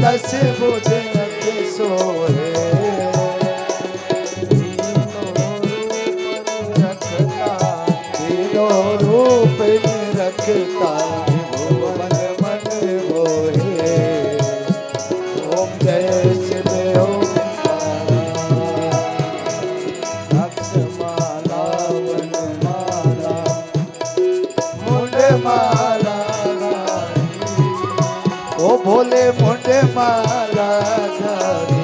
दस बुध नख सोहे तीनों रूप रखता भुवन मन मोहे। ओम जय शिव ओम अक्षमाला वनमाला मुंडमाला ओ भोले मुंडमाला धारी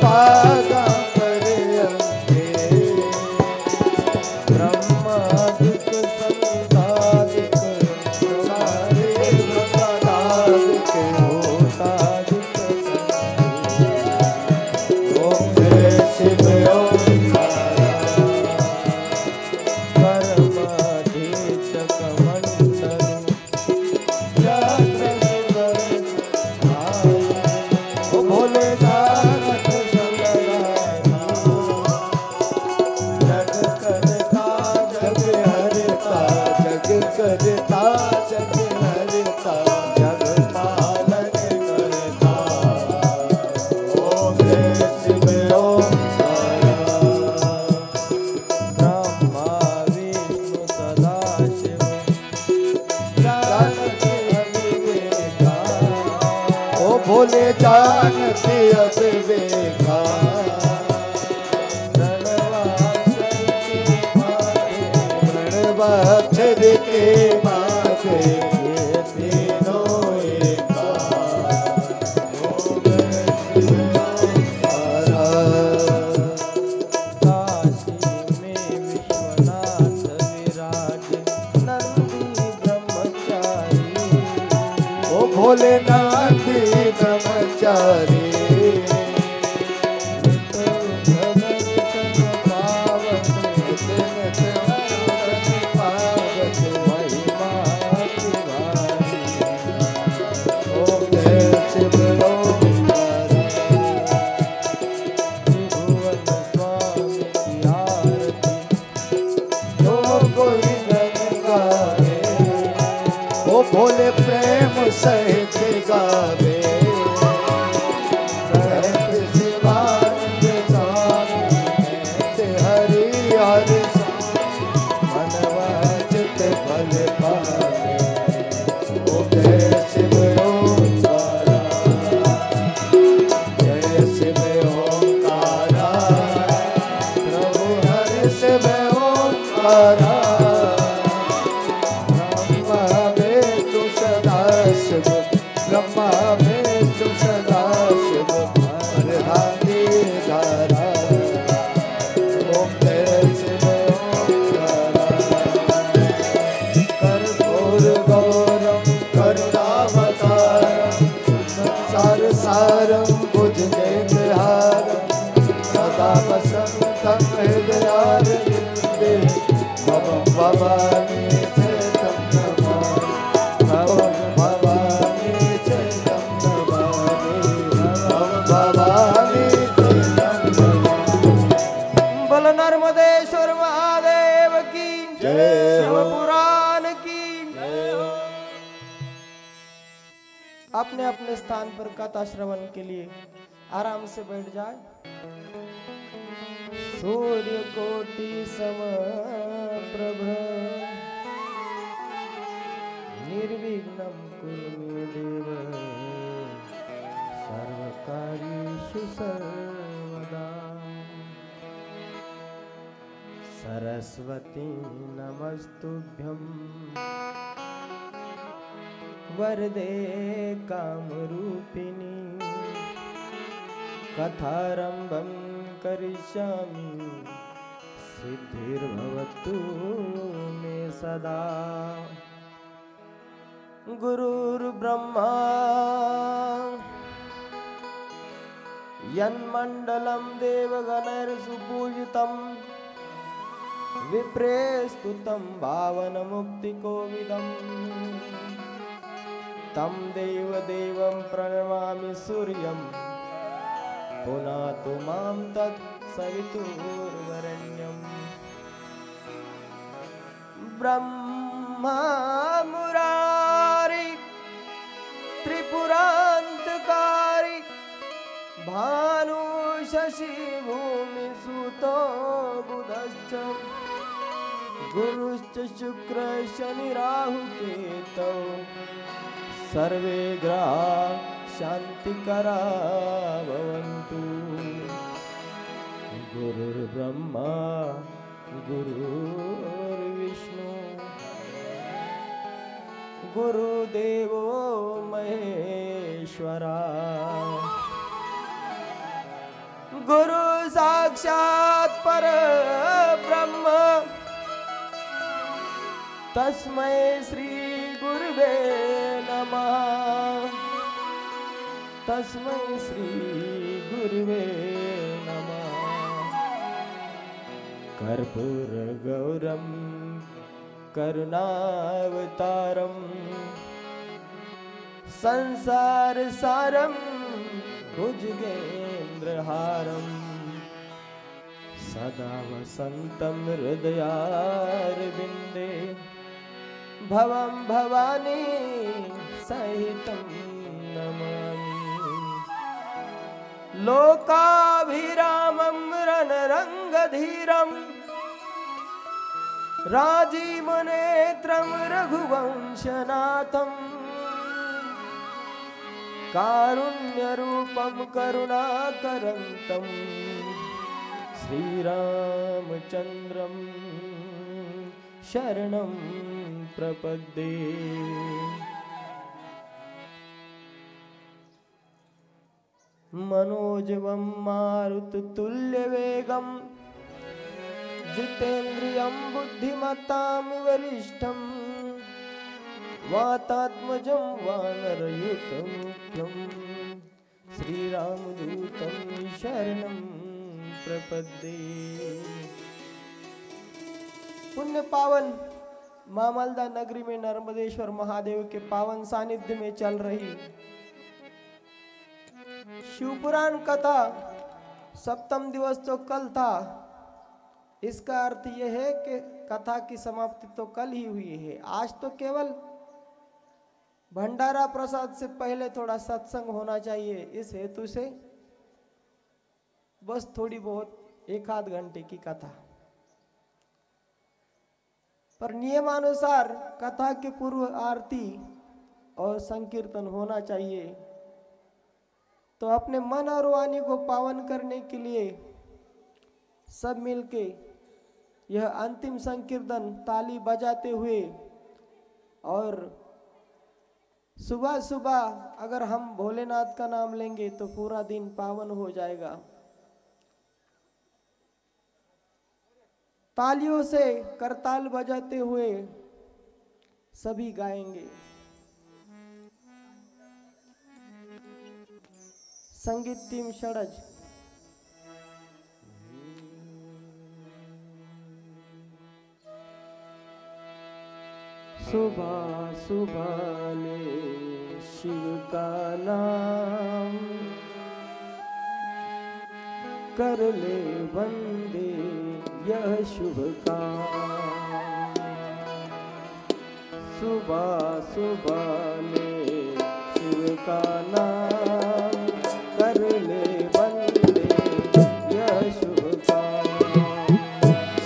पागांबर अंगे ब्रह्मादिक संतादिक प्रसादिक सदादिक होतादिक ओम जय शिव ओम परमाधीशक मंडल ओ भोले करता जग हरता जग पालन करता। ओम जय शिव ओम ब्रह्मा विष्णु सदा शिव जानते अविवेका ओ भोले जानते अविवेका अक्षर के माथे ये तीनों एका। काशी में विश्वनाथ विराज नंदी ब्रह्मचारी ओ भोलेनाथ ब्रह्मचारी भोले प्रेम सहित गावे शिवानंद स्वामी हरि हरि मनवांचित फल पावे। ओम जय शिव ओंकारा जय शिव ओंकारा प्रभु हरि शिव ओंकारा ब्रह्मा में तू सदा शिव हरहारी धारा। ओम जय शिव ओंकारा कर्पूर गौरम करुणावतारम संसार सारम भुजगेन्द्रहारम सदा वसन्तं हृदयारविन्दे भवं भवानी नर्मदेश्वर महादेव की जय, शिवपुराण की जय। अपने अपने स्थान पर कथा श्रवण के लिए आराम से बैठ जाए। सूर्य कोटि समप्रभ निर्विघ्नं कुरु मे देव सर्वकार्येषु सर्वदा। सरस्वती नमस्तुभ्यं वरदे कामरूपिणी कथारम्भं करिष्यामि सिद्धिर्भवतु मे सदा। गुरुर्ब्रह्मा यन्मण्डलं देवगणैर्सुपूजितं विप्रेस्तुतं भावनमुक्तिकोविदम् तं देवदेवं प्रणमामि सूर्यं पुनातु मां तत्सवितुर्वरेण्यम् ब्रह्मा मुरारी त्रिपुरान्तकारी भानु शशि भूमि सुतो बुधश्च गुरुश्च शुक्र शनि राहु केतौ सर्वे ग्रहा शान्तिकरा भवन्तु। गुरुर्ब्रह्मा गुरुर्विष्णु गुरुदेवो महेश्वरा गुरु साक्षात् परब्रह्म तस्मै श्री गुरुवे नमः तस्मै श्री गुरुवे नमः। कर्पूरगौरं करुणावतारं संसारसारं भुजगेन्द्रहारं सदा वसन्तं हृदयारविन्दे भवं भवानी सहितं नमामि। लोकाभिरामं रणरङ्गधीरं राजीवनेत्रं रघुवंशनाथं कारुण्यरूपं करुणाकरन्तं श्रीरामचन्द्रं शरणं प्रपद्ये। मनोजवं मारुततुल्यवेगं जितेन्द्रियं बुद्धिमतां वरिष्ठं वातात्मजं वानरयुतं श्रीरामदूतं शरणं प्रपद्ये। पुण्य पावन मामलदा नगरी में नर्मदेश्वर महादेव के पावन सानिध्य में चल रही शिवपुराण कथा सप्तम दिवस तो कल था। इसका अर्थ यह है कि कथा की समाप्ति तो कल ही हुई है। आज तो केवल भंडारा प्रसाद से पहले थोड़ा सत्संग होना चाहिए। इस हेतु से बस थोड़ी बहुत एक आध घंटे की कथा, पर नियमानुसार कथा के पूर्व आरती और संकीर्तन होना चाहिए। तो अपने मन और वाणी को पावन करने के लिए सब मिलके यह अंतिम संकीर्तन ताली बजाते हुए और सुबह सुबह अगर हम भोलेनाथ का नाम लेंगे तो पूरा दिन पावन हो जाएगा। तालियों से करताल बजाते हुए सभी गाएंगे। संगीत टीम षडज। सुबह सुबह ले शिव का नाम कर ले बंदे यह शुभ काम। सुबह सुबह ले शिव का नाम कर ले बंदे यह शुभ काम।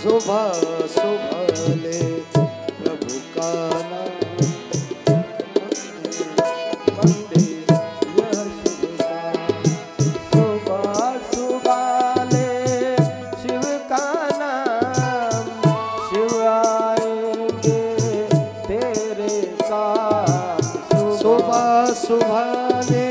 सुबह सुबह ले प्रभु का नाम बंदे यह शुभ काम। सुबह सुबह ले शिव का नाम शिव आएंगे तेरे काम। सुबह सुबह ले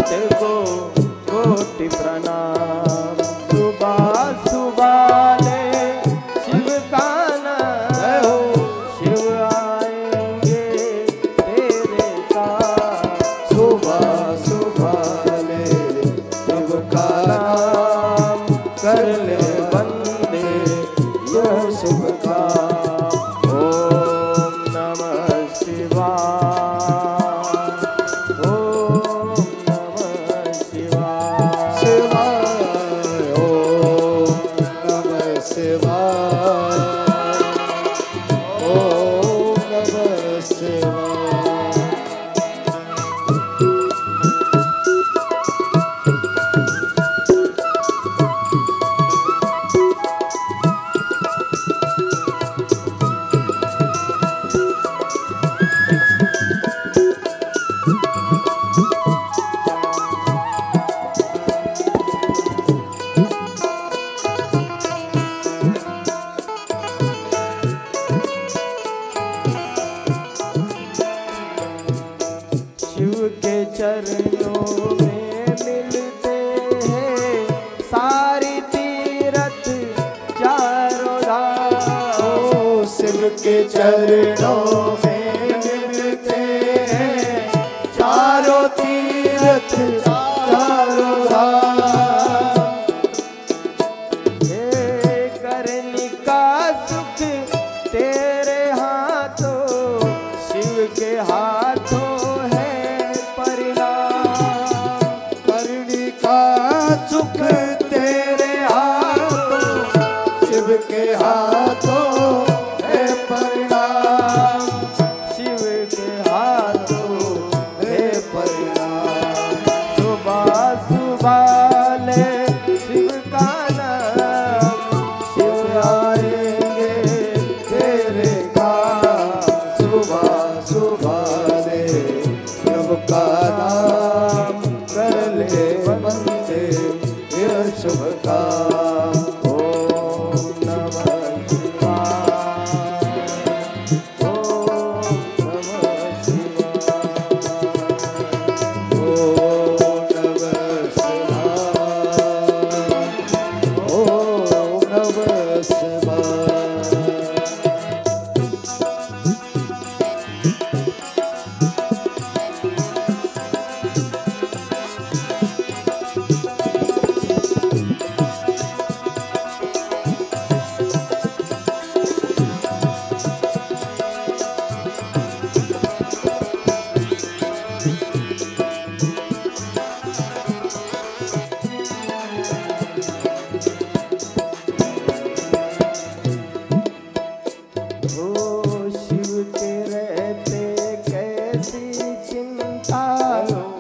को कोटि प्रणाम। सुबह सुबह ले शिव का नाम, शिव आएंगे तेरे काम। सुबह सुबह ले शिव का नाम, कर ले बंदे यह शुभ काम। ओम नमः शिवाय, ओम नमः शिवाय। शिवाय ओम नमः शिवाय, ओम नमः शिवाय। शिव के चरणों में मिलते हैं सारी तीरथ चारों धाम। ओ शिव के चरणों में मिलते हैं चारों तीर्थ चारों धाम। हे करने का सुख तेरे हाथों, शिव के हाथों है परिणाम। करनी का सुख तेरे हाथों, शिव के हाथों है परिणाम। शिव के हाथों है परिणाम। सुबह सुबह ले शिव का नाम, शिव आएंगे तेरे काम। सुबह सुबह ले शिव का नाम, कर ले बंदे यह शुभ काम। ओम नमः शिवाय, ओम नमः शिवाय। ओम नमः शिवाय, ओम नमः शिवाय। ओ शिव के रहते कैसी चिंता,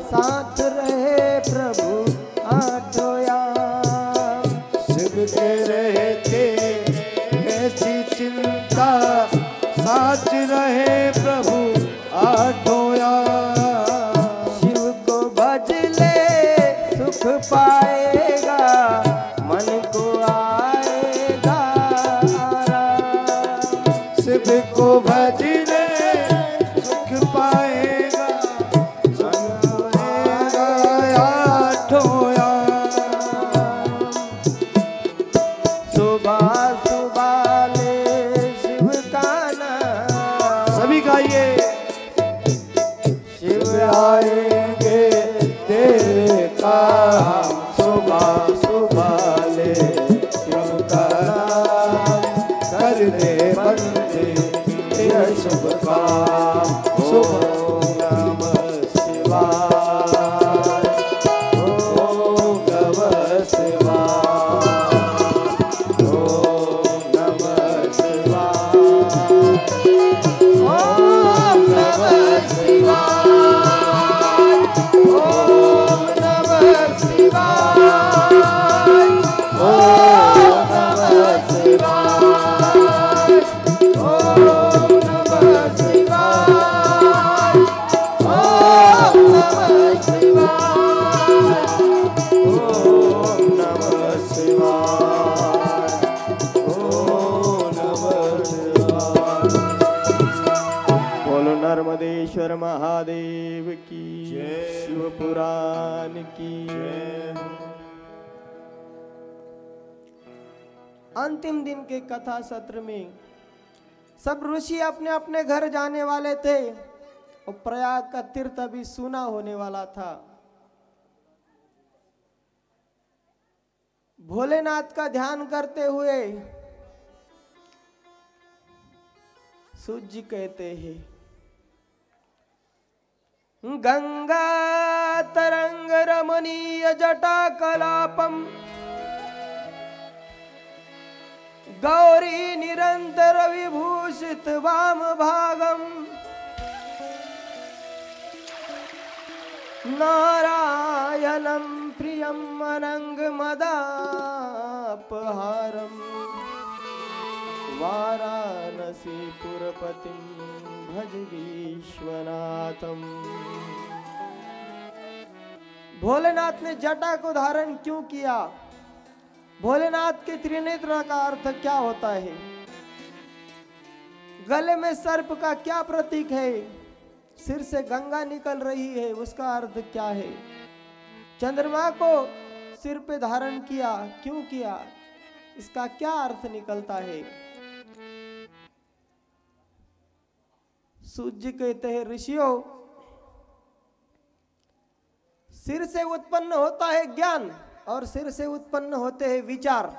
साथ रहे प्रभु आठों याम। शिव के रहते कैसी चिंता, साथ रहे प्रभु आठों याम। शिव को भज ले सुख पाएगा, मन को आएगा आराम। शिव को भज ले सुख पाएगा, पाएगा आठों याम। सुबह सुबह ले शिव का नाम, सभी गाइए। शिव आएंगे तेरे काम। सुबह सुबह ले शिव का नाम, कर दे बंदे यह शुभ काम। ओम नमः शिवाय, ओम नमः शिवाय, ओम नमः शिवाय, ओम नमः शिवाय। की, जय। शिव पुराण की जय। अंतिम दिन के कथा सत्र में सब ऋषि अपने अपने घर जाने वाले थे और प्रयाग का तीर्थ अभी सूना होने वाला था। भोलेनाथ का ध्यान करते हुए सूर्य जी कहते हैं, गंगा तरंग रमणीय जटा कलापम गौरी निरंतर विभूषित वाम भागम नारायणं प्रियं अनंग मदापहारम वाराणसी पुरपतिं भज विश्वनाथम। भोलेनाथ ने जटा को धारण क्यों किया? भोलेनाथ के त्रिनेत्र का अर्थ क्या होता है? गले में सर्प का क्या प्रतीक है? सिर से गंगा निकल रही है, उसका अर्थ क्या है? चंद्रमा को सिर पे धारण किया, क्यों किया? इसका क्या अर्थ निकलता है? सूर्य कहते हैं, ऋषियों, सिर से उत्पन्न होता है ज्ञान और सिर से उत्पन्न होते हैं विचार।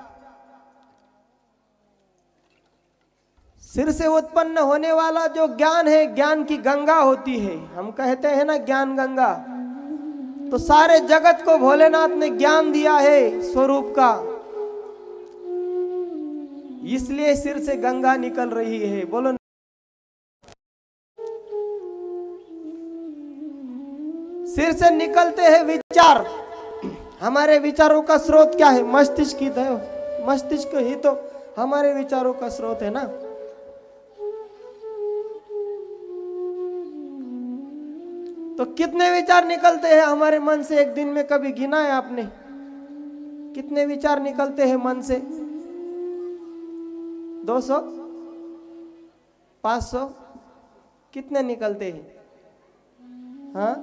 सिर से उत्पन्न होने वाला जो ज्ञान है, ज्ञान की गंगा होती है। हम कहते हैं ना ज्ञान गंगा। तो सारे जगत को भोलेनाथ ने ज्ञान दिया है स्वरूप का, इसलिए सिर से गंगा निकल रही है। बोलो। सिर से निकलते हैं विचार। हमारे विचारों का स्रोत क्या है? मस्तिष्क ही तो, मस्तिष्क ही तो हमारे विचारों का स्रोत है ना। तो कितने विचार निकलते हैं हमारे मन से एक दिन में? कभी गिना है आपने? कितने विचार निकलते हैं मन से? 200, 500, कितने निकलते हैं? हाँ,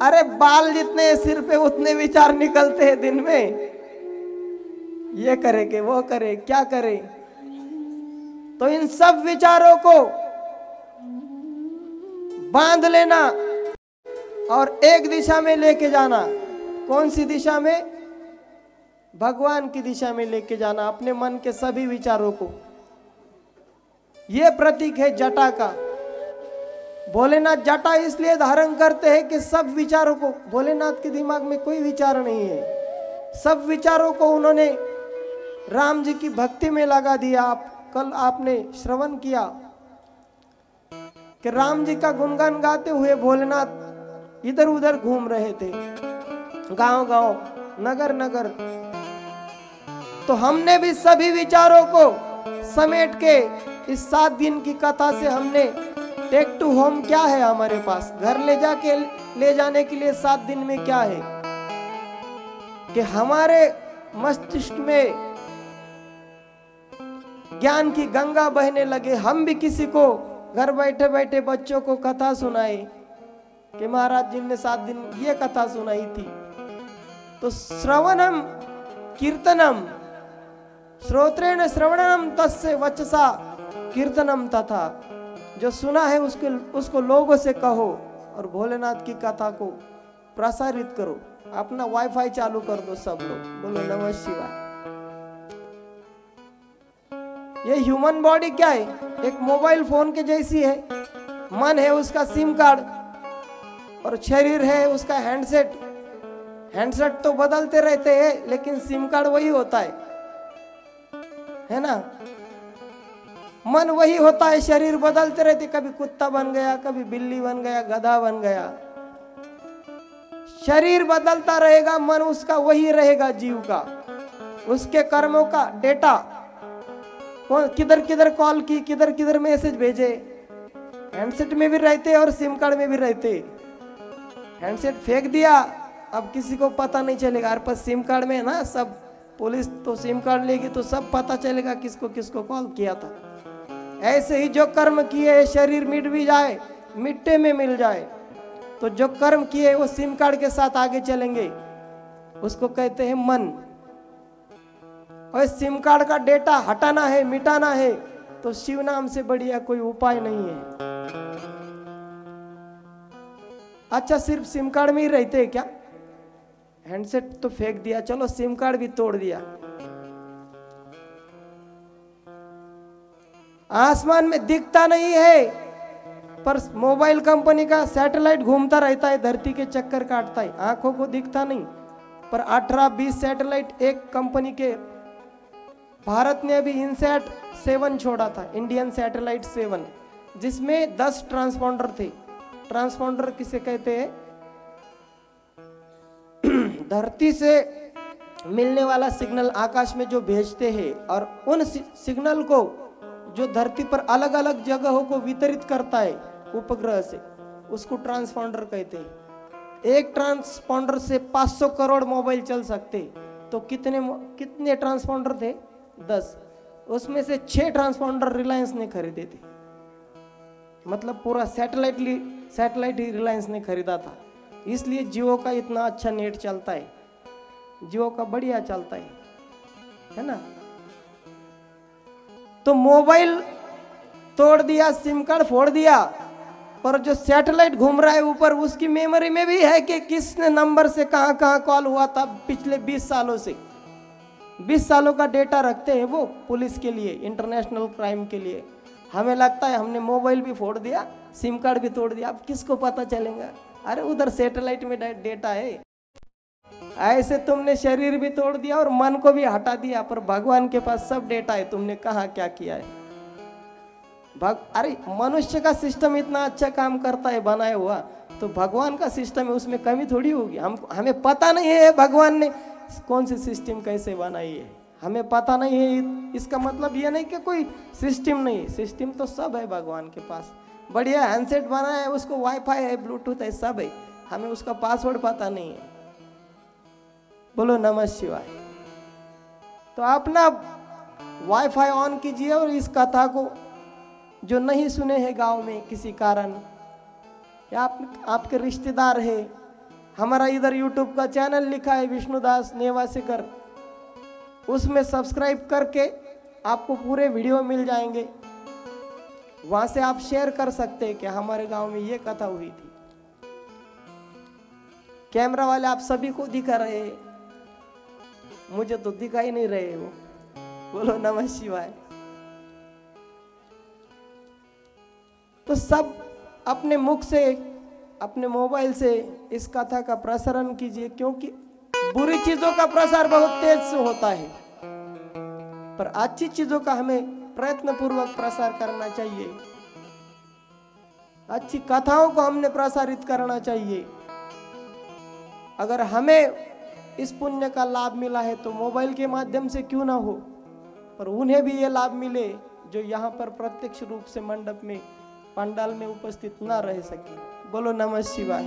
अरे बाल जितने सिर पे उतने विचार निकलते हैं दिन में। ये करे कि वो करे, क्या करे? तो इन सब विचारों को बांध लेना और एक दिशा में लेके जाना। कौन सी दिशा में? भगवान की दिशा में लेके जाना अपने मन के सभी विचारों को। यह प्रतीक है जटा का। भोलेनाथ जटा इसलिए धारण करते हैं कि सब विचारों को, भोलेनाथ के दिमाग में कोई विचार नहीं है, सब विचारों को उन्होंने राम जी की भक्ति में लगा दिया। कल आपने श्रवण किया कि राम जी का गुणगान गाते हुए भोलेनाथ इधर उधर घूम रहे थे, गांव गांव, नगर नगर। तो हमने भी सभी विचारों को समेट के इस 7 दिन की कथा से हमने टेक टू होम क्या है हमारे पास, घर ले जाने के लिए 7 दिन में क्या है कि हमारे मस्तिष्क में ज्ञान की गंगा बहने लगे। हम भी किसी को घर बैठे बैठे बच्चों को कथा सुनाए कि महाराज जी ने 7 दिन ये कथा सुनाई थी। तो श्रवणम कीर्तनम श्रोत्रेण श्रवणम तस्य वचसा कीर्तनम तथा। जो सुना है उसको लोगों से कहो और भोलेनाथ की कथा को प्रसारित करो। अपना वाईफाई चालू कर दो सब लोग। बोलो नमः शिवाय। ये ह्यूमन बॉडी क्या है? एक मोबाइल फोन के जैसी है। मन है उसका सिम कार्ड और शरीर है उसका हैंडसेट। हैंडसेट तो बदलते रहते हैं लेकिन सिम कार्ड वही होता है ना। मन वही होता है, शरीर बदलते रहते, कभी कुत्ता बन गया, कभी बिल्ली बन गया, गधा बन गया। शरीर बदलता रहेगा, मन उसका वही रहेगा, जीव का, उसके कर्मों का डेटा। कौन किधर किधर कॉल की, किधर किधर मैसेज भेजे, हैंडसेट में भी रहते और सिम कार्ड में भी रहते। हैंडसेट फेंक दिया, अब किसी को पता नहीं चलेगा। पर सिम कार्ड में है ना सब, पुलिस तो सिम कार्ड लेगी तो सब पता चलेगा किसको किसको कॉल किया था। ऐसे ही जो कर्म किए शरीर मिट भी जाए, मिट्टी में मिल जाए, तो जो कर्म किए वो सिम कार्ड के साथ आगे चलेंगे, उसको कहते हैं मन। और सिम कार्ड का डेटा हटाना है, मिटाना है, तो शिव नाम से बढ़िया कोई उपाय नहीं है। अच्छा, सिर्फ सिम कार्ड में ही रहते हैं क्या? हैंडसेट तो फेंक दिया, चलो सिम कार्ड भी तोड़ दिया। आसमान में दिखता नहीं है, पर मोबाइल कंपनी का सैटेलाइट घूमता रहता है, धरती के चक्कर काटता है, आंखों को दिखता नहीं, पर 18-20 सैटेलाइट एक कंपनी के, भारत ने अभी इनसैट 7 छोड़ा था, इंडियन सैटेलाइट 7, जिसमें 10 ट्रांसपॉन्डर थे। ट्रांसपॉन्डर किसे कहते हैं? धरती से मिलने वाला सिग्नल आकाश में जो भेजते हैं और उन सिग्नल को जो धरती पर अलग अलग जगहों को वितरित करता है उपग्रह से, उसको ट्रांसपॉन्डर कहते हैं। एक ट्रांसपॉन्डर से 500 करोड़ मोबाइल चल सकते, तो कितने ट्रांसपॉन्डर थे? 10। उसमें से 6 ट्रांसपॉन्डर रिलायंस ने खरीदे थे, मतलब पूरा सैटेलाइट ही रिलायंस ने खरीदा था। इसलिए जियो का इतना अच्छा नेट चलता है, जियो का बढ़िया चलता है ना। तो मोबाइल तोड़ दिया, सिम कार्ड फोड़ दिया, पर जो सैटेलाइट घूम रहा है ऊपर, उसकी मेमोरी में भी है कि किसने नंबर से कहां कहां कॉल हुआ था पिछले 20 सालों से। 20 सालों का डेटा रखते हैं वो पुलिस के लिए, इंटरनेशनल क्राइम के लिए। हमें लगता है हमने मोबाइल भी फोड़ दिया, सिम कार्ड भी तोड़ दिया, अब किसको पता चलेगा? अरे उधर सैटेलाइट में डेटा है। ऐसे तुमने शरीर भी तोड़ दिया और मन को भी हटा दिया, पर भगवान के पास सब डेटा है, तुमने कहा क्या किया है। अरे मनुष्य का सिस्टम इतना अच्छा काम करता है बनाया हुआ, तो भगवान का सिस्टम है, उसमें कमी थोड़ी होगी। हमें पता नहीं है भगवान ने कौन सी सिस्टम कैसे बनाई है, हमें पता नहीं है। इसका मतलब ये नहीं कि कोई सिस्टम नहीं, सिस्टम तो सब है भगवान के पास। बढ़िया हैंडसेट बनाया है, उसको वाईफाई है, ब्लूटूथ है, सब है, हमें उसका पासवर्ड पता नहीं है। बोलो नमः शिवाय। तो अपना वाईफाई ऑन कीजिए और इस कथा को जो नहीं सुने हैं गांव में किसी कारण, या आपके रिश्तेदार है, हमारा इधर यूट्यूब का चैनल लिखा है विष्णुदास नेवासेकर, उसमें सब्सक्राइब करके आपको पूरे वीडियो मिल जाएंगे। वहां से आप शेयर कर सकते हैं कि हमारे गांव में ये कथा हुई थी। कैमरा वाले आप सभी को दिखा रहे हैं, मुझे तो दिखाई नहीं रहे वो। बोलो नमः शिवाय। तो सब अपने मुख से, अपने मोबाइल से इस कथा का प्रसारण कीजिए, क्योंकि बुरी चीजों का प्रसार बहुत तेज से होता है, पर अच्छी चीजों का हमें प्रयत्न पूर्वक प्रसार करना चाहिए। अच्छी कथाओं को हमने प्रसारित करना चाहिए। अगर हमें इस पुण्य का लाभ मिला है तो मोबाइल के माध्यम से क्यों ना हो, पर उन्हें भी ये लाभ मिले जो यहाँ पर प्रत्यक्ष रूप से मंडप में, पंडाल में उपस्थित ना रह सके। बोलो नमः शिवाय।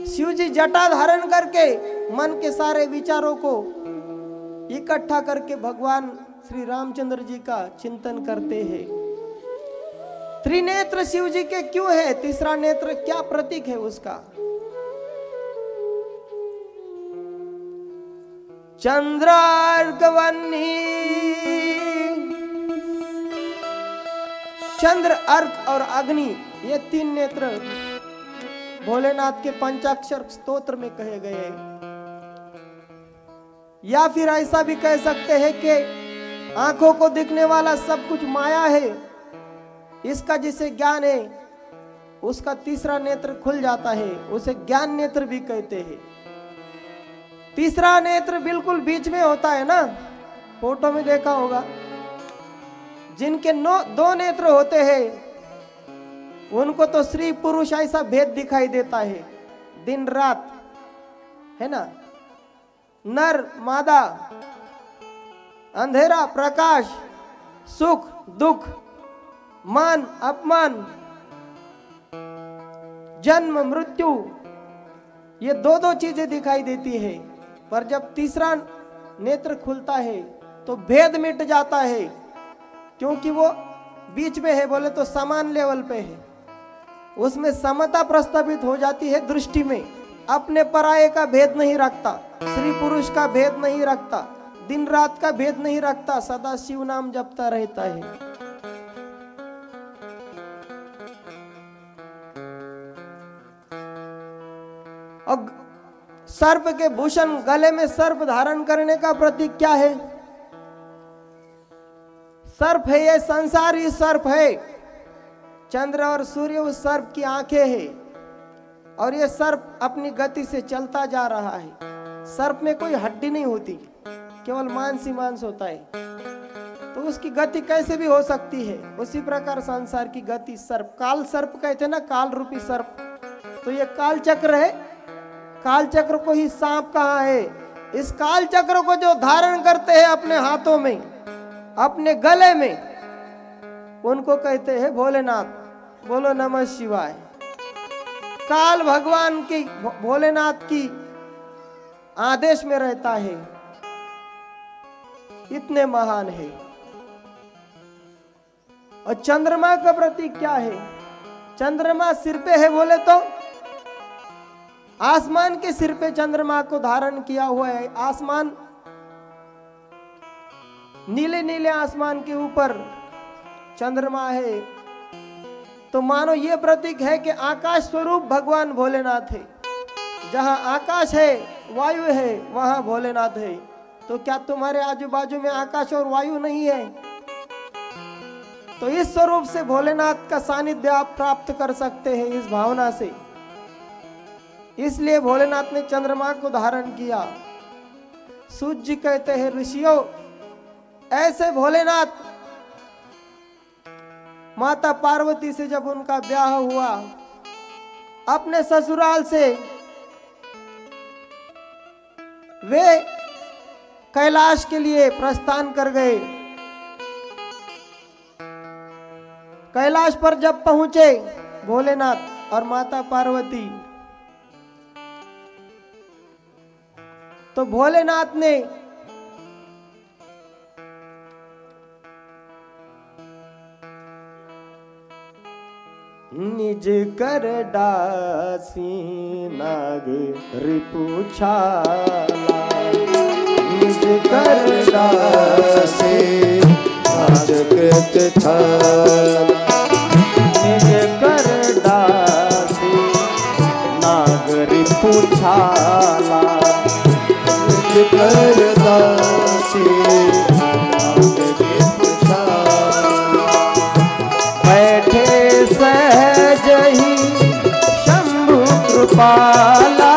शिव जी जटा धारण करके मन के सारे विचारों को इकट्ठा करके भगवान श्री रामचंद्र जी का चिंतन करते हैं। त्रिनेत्र शिव जी के क्यों है? तीसरा नेत्र क्या प्रतीक है उसका? चंद्रार्कवन्नी, चंद्र, अर्क और अग्नि, ये 3 नेत्र भोलेनाथ के पंचाक्षर स्तोत्र में कहे गए हैं। या फिर ऐसा भी कह सकते हैं कि आंखों को दिखने वाला सब कुछ माया है, इसका जिसे ज्ञान है उसका तीसरा नेत्र खुल जाता है, उसे ज्ञान नेत्र भी कहते हैं। तीसरा नेत्र बिल्कुल बीच में होता है ना, फोटो में देखा होगा। जिनके 2 नेत्र होते हैं उनको तो स्त्री पुरुष ऐसा भेद दिखाई देता है, दिन रात, है ना, नर मादा, अंधेरा प्रकाश, सुख दुख, मान अपमान, जन्म मृत्यु, ये 2 चीजें दिखाई देती है। पर जब तीसरा नेत्र खुलता है तो भेद मिट जाता है। क्योंकि वो बीच में है, बोले तो समान लेवल पे है, उसमें समता प्रस्तावित हो जाती है दृष्टि में। अपने पराये का भेद नहीं रखता, स्त्री पुरुष का भेद नहीं रखता, दिन रात का भेद नहीं रखता, सदा शिव नाम जपता रहता है। और सर्प के भूषण, गले में सर्प धारण करने का प्रतीक क्या है? सर्प है, ये संसार ही सर्प है। चंद्र और सूर्य उस सर्प की आंखें हैं, और ये सर्प अपनी गति से चलता जा रहा है। सर्प में कोई हड्डी नहीं होती, केवल मांस ही मांस होता है, तो उसकी गति कैसे भी हो सकती है। उसी प्रकार संसार की गति सर्प, काल सर्प कहते हैं ना, काल रूपी सर्प, तो ये काल चक्र है। काल चक्र को ही सांप कहा है। इस काल चक्र को जो धारण करते हैं अपने हाथों में, अपने गले में, उनको कहते हैं भोलेनाथ। बोलो नमः शिवाय। काल भगवान की, भोलेनाथ की आदेश में रहता है, इतने महान है। और चंद्रमा का प्रतीक क्या है? चंद्रमा सिर पे है, बोले तो आसमान के सिर पे चंद्रमा को धारण किया हुआ है। आसमान, नीले नीले आसमान के ऊपर चंद्रमा है, तो मानो ये प्रतीक है कि आकाश स्वरूप भगवान भोलेनाथ है। जहां आकाश है, वायु है, वहां भोलेनाथ है। तो क्या तुम्हारे आजू बाजू में आकाश और वायु नहीं है? तो इस स्वरूप से भोलेनाथ का सानिध्य आप प्राप्त कर सकते हैं, इस भावना से। इसलिए भोलेनाथ ने चंद्रमा को धारण किया। सूत जी कहते हैं, ऋषियों, ऐसे भोलेनाथ, माता पार्वती से जब उनका ब्याह हुआ, अपने ससुराल से वे कैलाश के लिए प्रस्थान कर गए। कैलाश पर जब पहुंचे भोलेनाथ और माता पार्वती, तो भोलेनाथ ने निज कर डासी नाग रिपुछाला, निज कर डासी नाग कृत छाला, निज कर डासी नाग रिपुछाला, निज कर डासी नाग कृत छाला, बैठे सहज ही शंभु कृपाला,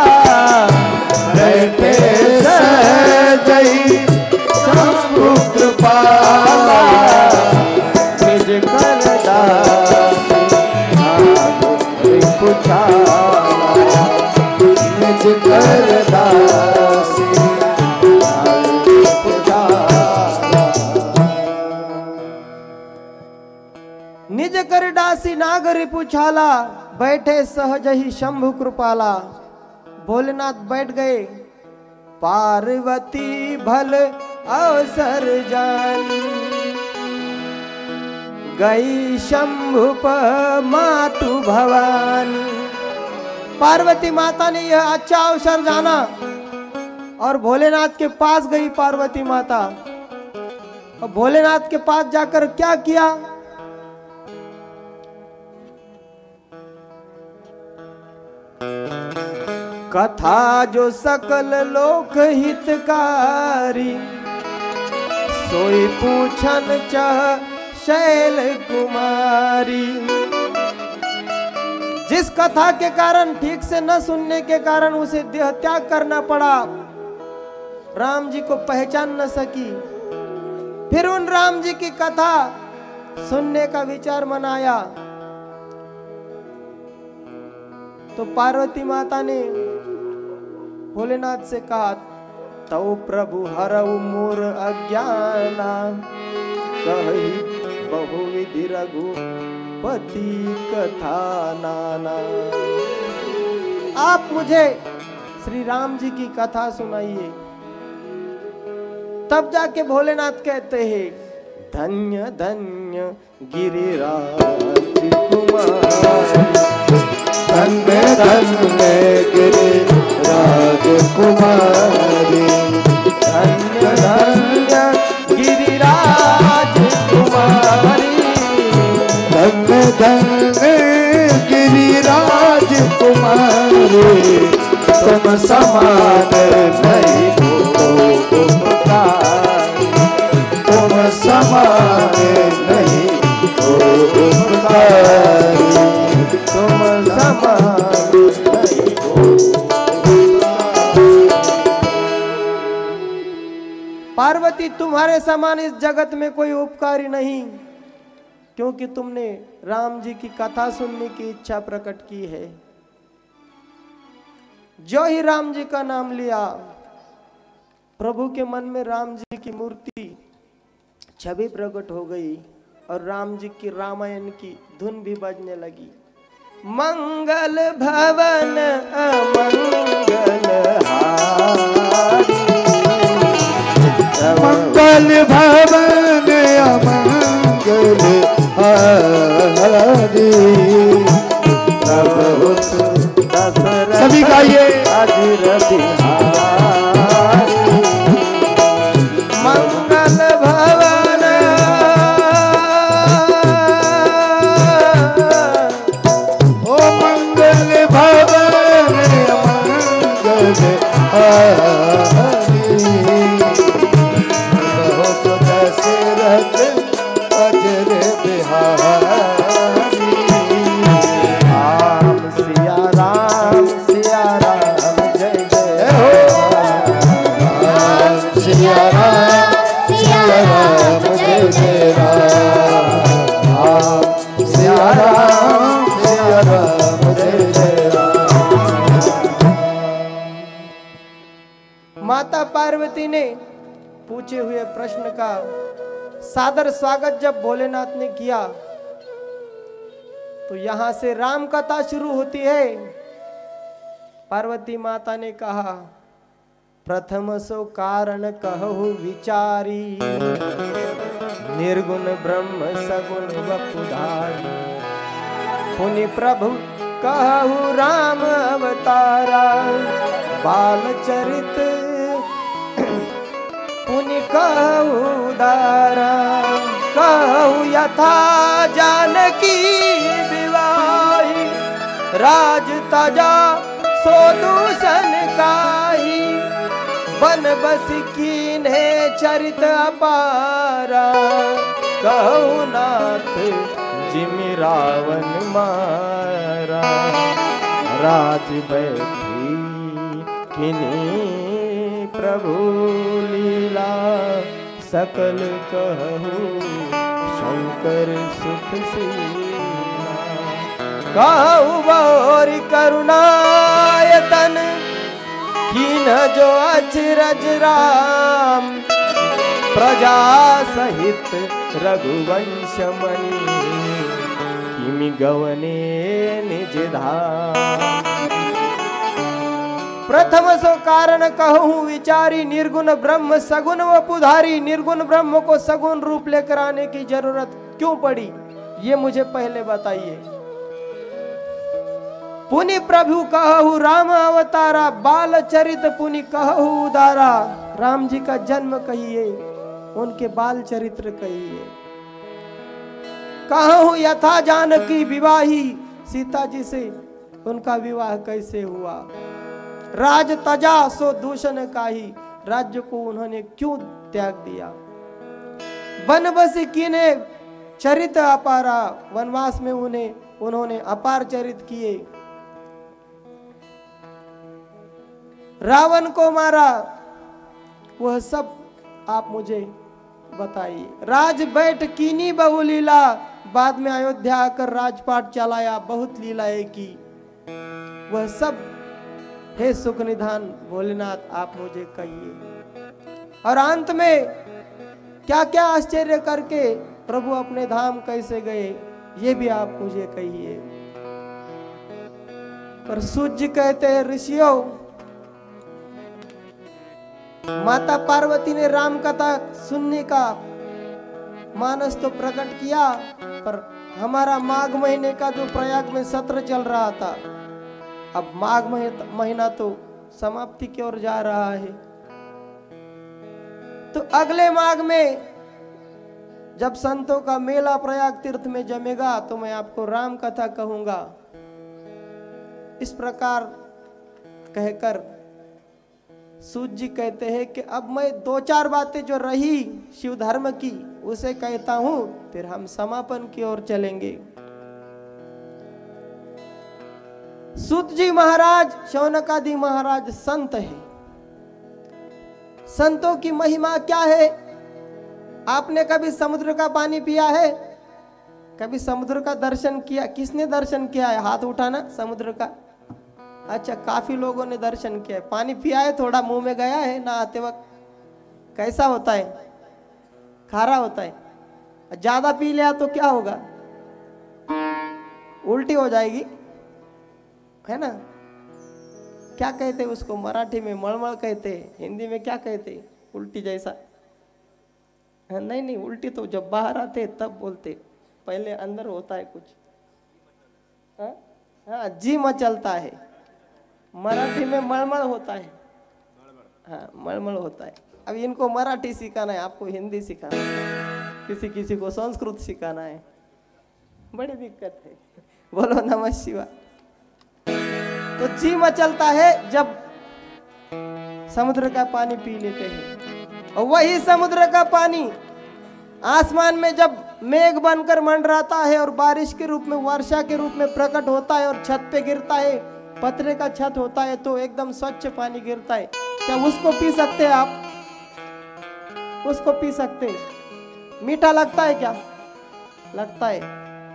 बैठे सहज ही शंभु कृपाला, निज कर डासी नाग रिपुछाला, निज कर डासी नाग रिपुछाला, निज कर डासी नाग रिपुछाला, बैठे सहज ही शंभु कृपाला। भोलेनाथ बैठ गए। पार्वती भल अवसर जानी, गई शंभु मातु भवानी। पार्वती माता ने यह अच्छा अवसर जाना और भोलेनाथ के पास गई पार्वती माता। और भोलेनाथ के पास जाकर क्या किया? कथा जो सकल लोक हितकारी, सोई पूछन चह शैल कुमारी। जिस कथा के कारण, ठीक से न सुनने के कारण उसे देह त्याग करना पड़ा, राम जी को पहचान न सकी। फिर उन राम जी की कथा सुनने का विचार मनाया, तो पार्वती माता ने भोलेनाथ से कहा, तौ प्रभु हरऊ मोर अज्ञाना, कहि बहुविधि रघुपति कथा नाना। आप मुझे श्री राम जी की कथा सुनाइए। तब जाके भोलेनाथ कहते हैं, धन्य धन्य गिरिराज कुमारी, धन्य धन्य गिरिराज कुमारी, धन्य धन्य गिरिराज कुमारी, धन्य धन्य गिरिराज कुमारी, तुम समान नहीं हो उपकारी, तुम समान नहीं हो उपकारी, तुम समान नहीं हो। पार्वती, तुम्हारे समान इस जगत में कोई उपकारी नहीं, क्योंकि तुमने राम जी की कथा सुनने की इच्छा प्रकट की है। जो ही राम जी का नाम लिया, प्रभु के मन में राम जी की मूर्ति छवि प्रकट हो गई और राम जी की रामायण की धुन भी बजने लगी। मंगल भवन अमंगल हारी, मंगल भवन अमंगल हारी, सभी गाइए। मंगल भवन ओ मंगल भवन मंगल हारी, बहुत दशरथ अजर बिहारी, राम सिया राम जय जय हो, सिया राम जय जय राम, सिया राम जय जय राम। माता पार्वती ने पूछे हुए प्रश्न का सादर स्वागत जब भोलेनाथ ने किया, तो यहां से राम कथा शुरू होती है। पार्वती माता ने कहा, प्रथम सो कारण कहु विचारी, निर्गुण ब्रह्म सगुण वपुधारी, पुनि प्रभु कहु राम अवतारा, बाल चरित पुनि कहु उदारा, कहु यथा जानकी विवाही, राज तजा सो दूषण काई, बन बस कीन्हे चरित अपारा, कहु नाथ जिमि रावण मारा, राज बैठी किन्हीं प्रभु लीला, सकल कहु शंकर सुख सीला, कहु बौरी करुणायतन, कीन जो अचरज राम, प्रजा सहित रघुवंश मणि, किमि गवने निज धाम। प्रथम सो कारण कहूँ विचारी, निर्गुण ब्रह्म सगुण वपुधारी, निर्गुण ब्रह्म को सगुण रूप लेकर आने की जरूरत क्यों पड़ी, ये मुझे पहले बताइए। पुनि प्रभु कहु राम अवतारा, बाल चरित पुनि कहु उदारा, राम जी का जन्म कहिए, उनके बाल चरित्र कहिए। कहु यथा जानकी विवाही, सीता जी से उनका विवाह कैसे हुआ। राज तजा सो दूषण काहि, राज्य को उन्होंने क्यों त्याग दिया। वन बस कीने चरित अपारा, वनवास में उन्होंने अपार चरित किए। रावण को मारा, वह सब आप मुझे बताइए। राज बैठ कीनी बहुलीला, बाद में अयोध्या आकर राजपाट चलाया, बहुत लीलाएं की, वह सब हे सुख निधान भोलेनाथ आप मुझे कहिए। और अंत में क्या क्या आश्चर्य करके प्रभु अपने धाम कैसे गए, ये भी आप मुझे कहिए। पर सूर्य कहते हैं ऋषियों, माता पार्वती ने राम कथा सुनने का मानस तो प्रकट किया, पर हमारा माघ महीने का जो प्रयाग में सत्र चल रहा था, अब माघ महीना तो समाप्ति की ओर जा रहा है। तो अगले माघ में जब संतों का मेला प्रयाग तीर्थ में जमेगा तो मैं आपको राम कथा कहूंगा। इस प्रकार कहकर सूत जी कहते हैं कि अब मैं 2-4 बातें जो रही शिव धर्म की उसे कहता हूं, फिर हम समापन की ओर चलेंगे। सूत जी महाराज, शौनकादि महाराज संत है। संतों की महिमा क्या है? आपने कभी समुद्र का पानी पिया है? कभी समुद्र का दर्शन किया? किसने दर्शन किया है? हाथ उठाना। समुद्र का, अच्छा, काफी लोगों ने दर्शन किया है। पानी पिया है? थोड़ा मुंह में गया है ना आते वक्त? कैसा होता है? खारा होता है। ज्यादा पी लिया तो क्या होगा? उल्टी हो जाएगी, है ना? क्या कहते उसको? मराठी में मळमळ कहते, हिंदी में क्या कहते? उल्टी जैसा। नहीं नहीं, उल्टी तो जब बाहर आते तब बोलते, पहले अंदर होता है कुछ। हाँ, जी मचलता है। मराठी में मळमळ होता है। हाँ, मळमळ होता है। अब इनको मराठी सिखाना है, आपको हिंदी सिखाना है, किसी किसी को संस्कृत सिखाना है, बड़ी दिक्कत है। बोलो नमः शिवाय। तो जी मचलता है जब समुद्र का पानी पी लेते हैं, और वही समुद्र का पानी आसमान में जब मेघ बनकर मंडराता है और बारिश के रूप में, वर्षा के रूप में प्रकट होता है और छत पे गिरता है, पत्रे का छत होता है तो एकदम स्वच्छ पानी गिरता है। क्या उसको पी सकते हैं आप? उसको पी सकते हैं? मीठा लगता है क्या? लगता है।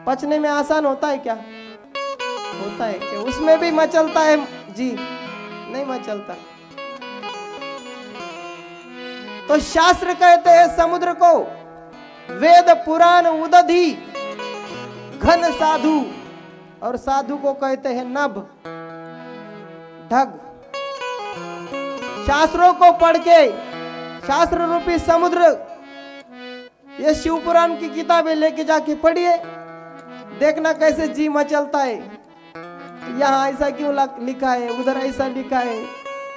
पचने में आसान होता है क्या? होता है। क्या उसमें भी मचलता है जी? नहीं मचलता। तो शास्त्र कहते हैं समुद्र को वेद पुराण उदधि घन साधु, और साधु को कहते हैं नभ ढग। शास्त्रों को पढ़ के, शास्त्र रूपी समुद्र, ये शिव पुराण की किताबें लेके जाके पढ़िए, देखना कैसे जी मचलता है। यहाँ ऐसा क्यों लिखा है, उधर ऐसा लिखा है,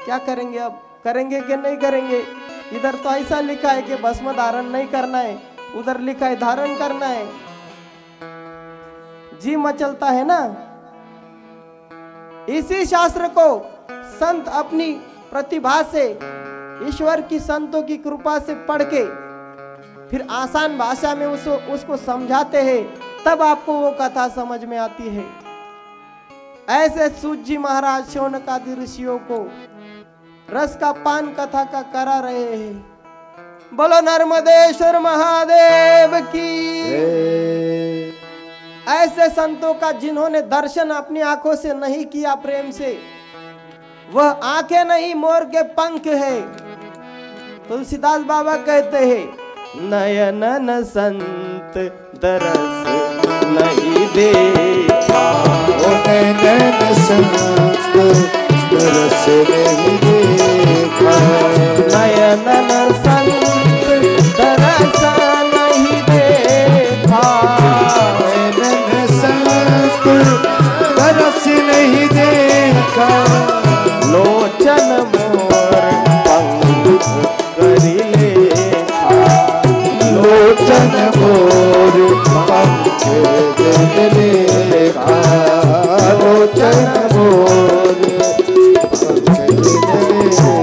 क्या करेंगे? अब करेंगे कि नहीं करेंगे? इधर तो ऐसा लिखा है कि भस्म धारण नहीं करना है, उधर लिखा है धारण करना है। जी मचलता है ना। इसी शास्त्र को संत अपनी प्रतिभा से, ईश्वर की संतों की कृपा से पढ़ के फिर आसान भाषा में उसको समझाते हैं, तब आपको वो कथा समझ में आती है। ऐसे सूत जी महाराज शौनकादि ऋषियों को रस का पान कथा का करा रहे हैं। बोलो नर्मदेश्वर महादेव की। ऐसे संतों का जिन्होंने दर्शन अपनी आंखों से नहीं किया प्रेम से, वह आंखें नहीं मोर के पंख है। तुलसीदास बाबा कहते हैं, नयनन संत दरस नहीं देखा, नयनन संत दरस नहीं देखा, नयनन संत दरस नहीं देखा, नयनन संत दरस नहीं देखा, लोचन मोर पंख करी लेखा, लोचन मोर पंख देखा, लोचन मोर पंख देखा।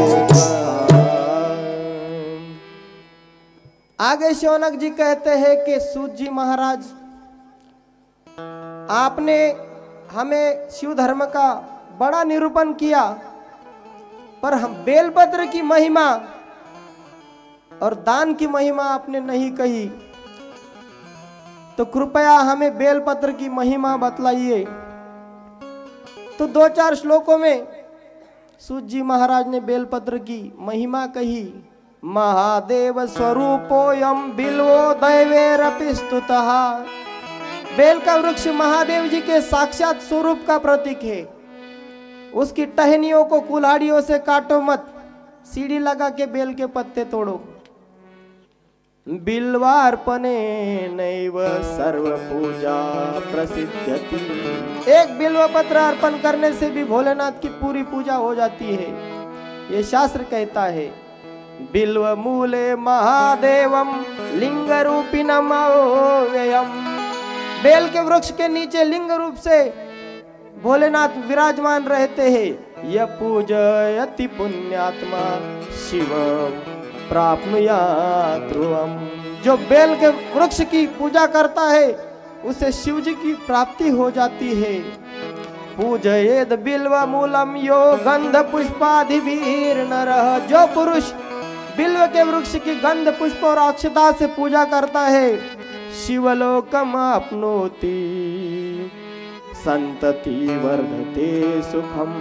आगे शौनक जी कहते हैं कि सूत जी महाराज, आपने हमें शिव धर्म का बड़ा निरूपण किया, पर हम बेलपत्र की महिमा और दान की महिमा आपने नहीं कही, तो कृपया हमें बेलपत्र की महिमा बतलाइए। तो 2-4 श्लोकों में सूत जी महाराज ने बेलपत्र की महिमा कही। महादेव स्वरूपोयम बिल्वो दैवेरपि स्तुतः। बेल का वृक्ष महादेव जी के साक्षात स्वरूप का प्रतीक है। उसकी टहनियों को कुल्हाड़ियों से काटो मत, सीढ़ी लगा के बेल के पत्ते तोड़ो। बिल्वार्पणे नैव सर्व पूजा प्रसिद्ध्यति। एक बिल्व पत्र अर्पण करने से भी भोलेनाथ की पूरी पूजा हो जाती है, ये शास्त्र कहता है। बिल्व मूले महादेवम लिंग रूपिणम अव्ययम। बेल के वृक्ष के नीचे लिंग रूप से भोलेनाथ विराजमान रहते हैं। य पूजयति पुण्यात्मा शिव प्राप्नुयात् ध्रुवम्। जो बेल के वृक्ष की पूजा करता है उसे शिव जी की प्राप्ति हो जाती है। पूजयेद बिल्व मूलम यो गंध पुष्पादिभिर नरः। जो पुरुष बिल्व के वृक्ष की गंध पुष्प और अक्षता से पूजा करता है शिवलोकम आपनोति संतति वर्धते सुखम।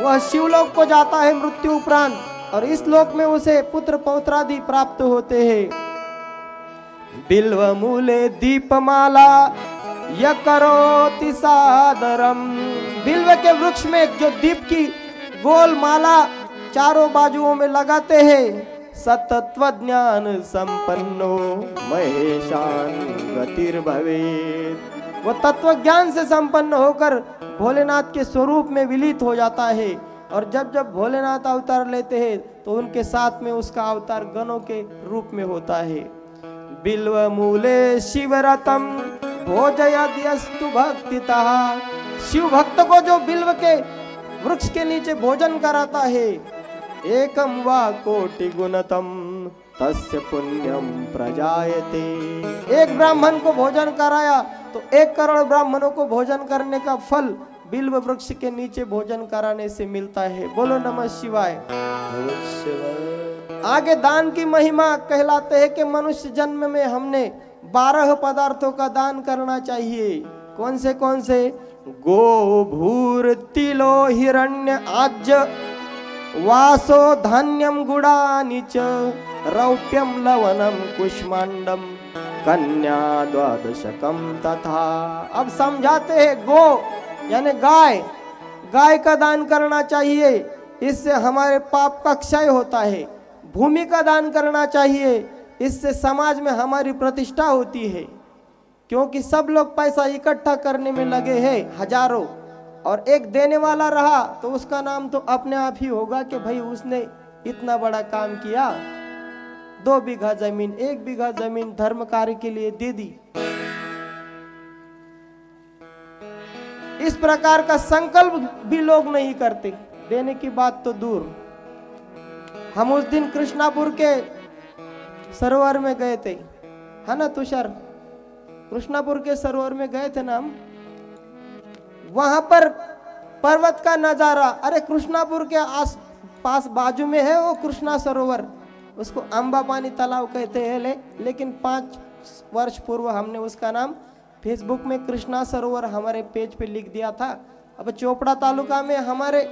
वह शिवलोक को जाता है मृत्यु उपरांत, और इस लोक में उसे पुत्र पौत्रादि प्राप्त होते हैं। बिल्व मूले दीपमाला य करोति सादरम। बिल्व के वृक्ष में जो दीप की गोल माला चारों बाजुओं में लगाते हैं, सतत्व ज्ञान संपन्नो महेशान गतिर्भवेत्। वो तत्व ज्ञान से संपन्न होकर भोलेनाथ के स्वरूप में विलीत हो जाता है। और जब जब भोलेनाथ अवतार लेते हैं तो उनके साथ में उसका अवतार गणों के रूप में होता है। बिल्व मूले शिवरतम भोजयद्यस्तु भक्तितः। शिव भक्त को जो बिल्व के वृक्ष के नीचे भोजन कराता है, एकम वा कोटि गुणतम तस्य पुण्यम प्रजायते। एक ब्राह्मण को भोजन कराया तो 1 करोड़ ब्राह्मणों को भोजन करने का फल बिल्व वृक्ष के नीचे भोजन कराने से मिलता है। बोलो नमः शिवाय। आगे दान की महिमा कहलाते हैं कि मनुष्य जन्म में हमने 12 पदार्थों का दान करना चाहिए। कौन से? गो भूर तिलो हिरण्य आज्य वासो धान्यम गुड़ानि च रौप्यम लवनम कुष्मांडम कन्या द्वादशकम तथा। अब समझाते हैं, गो यानी गाय का दान करना चाहिए, इससे हमारे पाप का क्षय होता है। भूमि का दान करना चाहिए, इससे समाज में हमारी प्रतिष्ठा होती है। क्योंकि सब लोग पैसा इकट्ठा करने में लगे हैं हजारों, और एक देने वाला रहा तो उसका नाम तो अपने आप ही होगा कि भाई उसने इतना बड़ा काम किया। 2 बीघा जमीन, 1 बीघा जमीन धर्म कार्य के लिए दे दी। इस प्रकार का संकल्प भी लोग नहीं करते, देने की बात तो दूर। हम उस दिन कृष्णापुर के सरोवर में गए थे, है ना तुषार? कृष्णापुर के सरोवर में गए थे ना हम। वहां पर पर्वत का नजारा, अरे कृष्णापुर के आस पास बाजू में है वो कृष्णा सरोवर, उसको अंबापानी तालाब कहते हैं। लेकिन 5 वर्ष पूर्व हमने उसका नाम फेसबुक में कृष्णा सरोवर हमारे पेज पे लिख दिया था। अब चोपड़ा तालुका में हमारे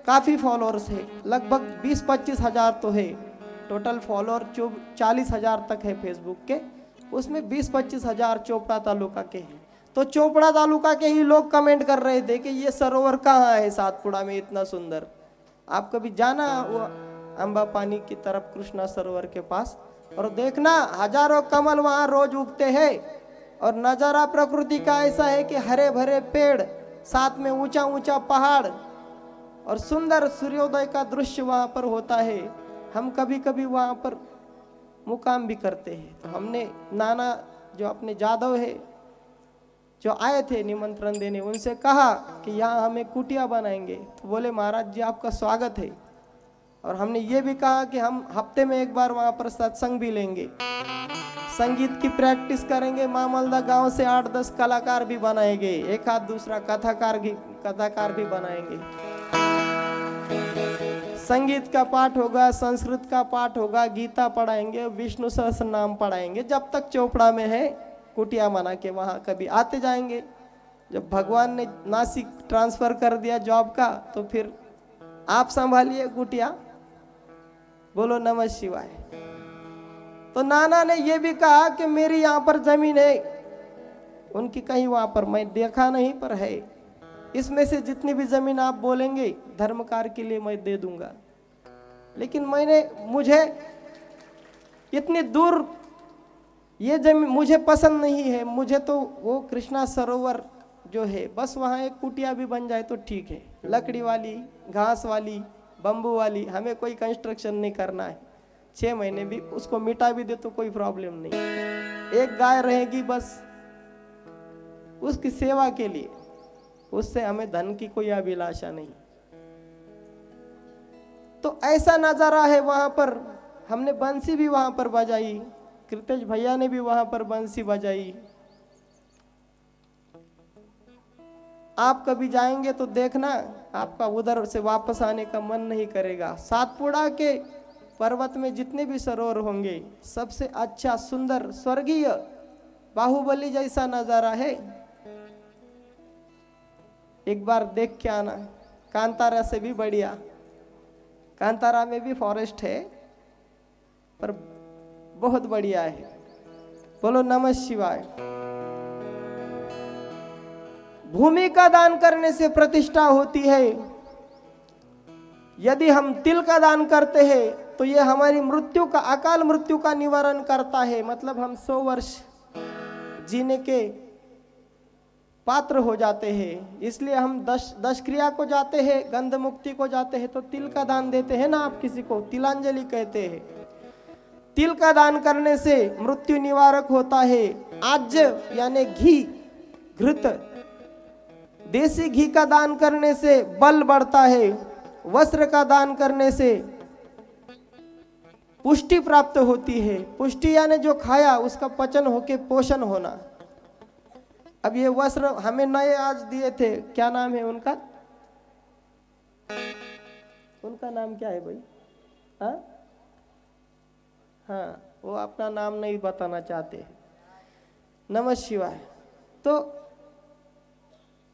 काफ़ी फॉलोअर्स है, लगभग 20-25 हज़ार तो है टोटल फॉलोअर। 40 हज़ार तक है फेसबुक के, उसमें 20-25 हज़ार चोपड़ा तालुका के हैं। तो चोपड़ा तालुका के ही लोग कमेंट कर रहे थे कि ये सरोवर कहाँ है सातपुड़ा में इतना सुंदर। आप कभी जाना वो अंबापानी की तरफ कृष्णा सरोवर के पास और देखना, हजारों कमल वहाँ रोज उगते हैं। और नज़ारा प्रकृति का ऐसा है कि हरे भरे पेड़, साथ में ऊंचा ऊंचा पहाड़ और सुंदर सूर्योदय का दृश्य वहाँ पर होता है। हम कभी कभी वहाँ पर मुकाम भी करते हैं। तो हमने नाना जो अपने जादव है जो आए थे निमंत्रण देने, उनसे कहा कि यहाँ हमें कुटिया बनाएंगे। तो बोले महाराज जी आपका स्वागत है। और हमने ये भी कहा कि हम हफ्ते में एक बार वहाँ पर सत्संग भी लेंगे, संगीत की प्रैक्टिस करेंगे। मामलदा गांव से 8-10 कलाकार भी बनाएंगे, एक आध दूसरा कथाकार भी बनाएंगे। संगीत का पाठ होगा, संस्कृत का पाठ होगा, गीता पढ़ाएंगे, विष्णु सहस्त्र नाम पढ़ाएंगे। जब तक चोपड़ा में है कुटिया बना के वहाँ कभी आते जाएंगे। जब भगवान ने नासिक ट्रांसफर कर दिया जॉब का, तो फिर आप संभालिए कुटिया। बोलो नमः शिवाय। तो नाना ने ये भी कहा कि मेरी यहाँ पर जमीन है, उनकी कहीं वहाँ पर मैं देखा नहीं पर है। इसमें से जितनी भी जमीन आप बोलेंगे धर्म कार्य के लिए मैं दे दूंगा। लेकिन मुझे इतनी दूर ये जमीन मुझे पसंद नहीं है, मुझे तो वो कृष्णा सरोवर जो है बस वहाँ एक कुटिया भी बन जाए तो ठीक है, लकड़ी वाली, घास वाली, बम्बू वाली, हमें कोई कंस्ट्रक्शन नहीं करना है। 6 महीने भी उसको मिटा भी दे तो कोई प्रॉब्लम नहीं। एक गाय रहेगी बस उसकी सेवा के लिए, उससे हमें धन की कोई अभिलाषा नहीं। तो ऐसा नजारा है वहां पर। हमने बंसी भी वहां पर बजाई, कृतेश भैया ने भी वहां पर बंसी बजाई। आप कभी जाएंगे तो देखना, आपका उधर से वापस आने का मन नहीं करेगा। सातपुड़ा के पर्वत में जितने भी सरोवर होंगे, सबसे अच्छा सुंदर स्वर्गीय बाहुबली जैसा नजारा है। एक बार देख के आना। कांतारा से भी बढ़िया, कांतारा में भी फॉरेस्ट है पर बहुत बढ़िया है। बोलो नमः शिवाय। भूमि का दान करने से प्रतिष्ठा होती है। यदि हम तिल का दान करते हैं तो ये हमारी मृत्यु का, अकाल मृत्यु का निवारण करता है। मतलब हम 100 वर्ष जीने के पात्र हो जाते हैं। इसलिए हम दश क्रिया को जाते हैं, गंध मुक्ति को जाते हैं तो तिल का दान देते हैं ना। आप किसी को तिलांजलि कहते हैं। तिल का दान करने से मृत्यु निवारक होता है। आज्य यानी घी, घृत, देसी घी का दान करने से बल बढ़ता है। वस्त्र का दान करने से पुष्टि प्राप्त होती है। पुष्टि यानी जो खाया उसका पचन होके पोषण होना। अब ये वस्त्र हमें नए आज दिए थे, क्या नाम है उनका? उनका नाम क्या है भाई? हाँ, वो अपना नाम नहीं बताना चाहते। नमः शिवाय। तो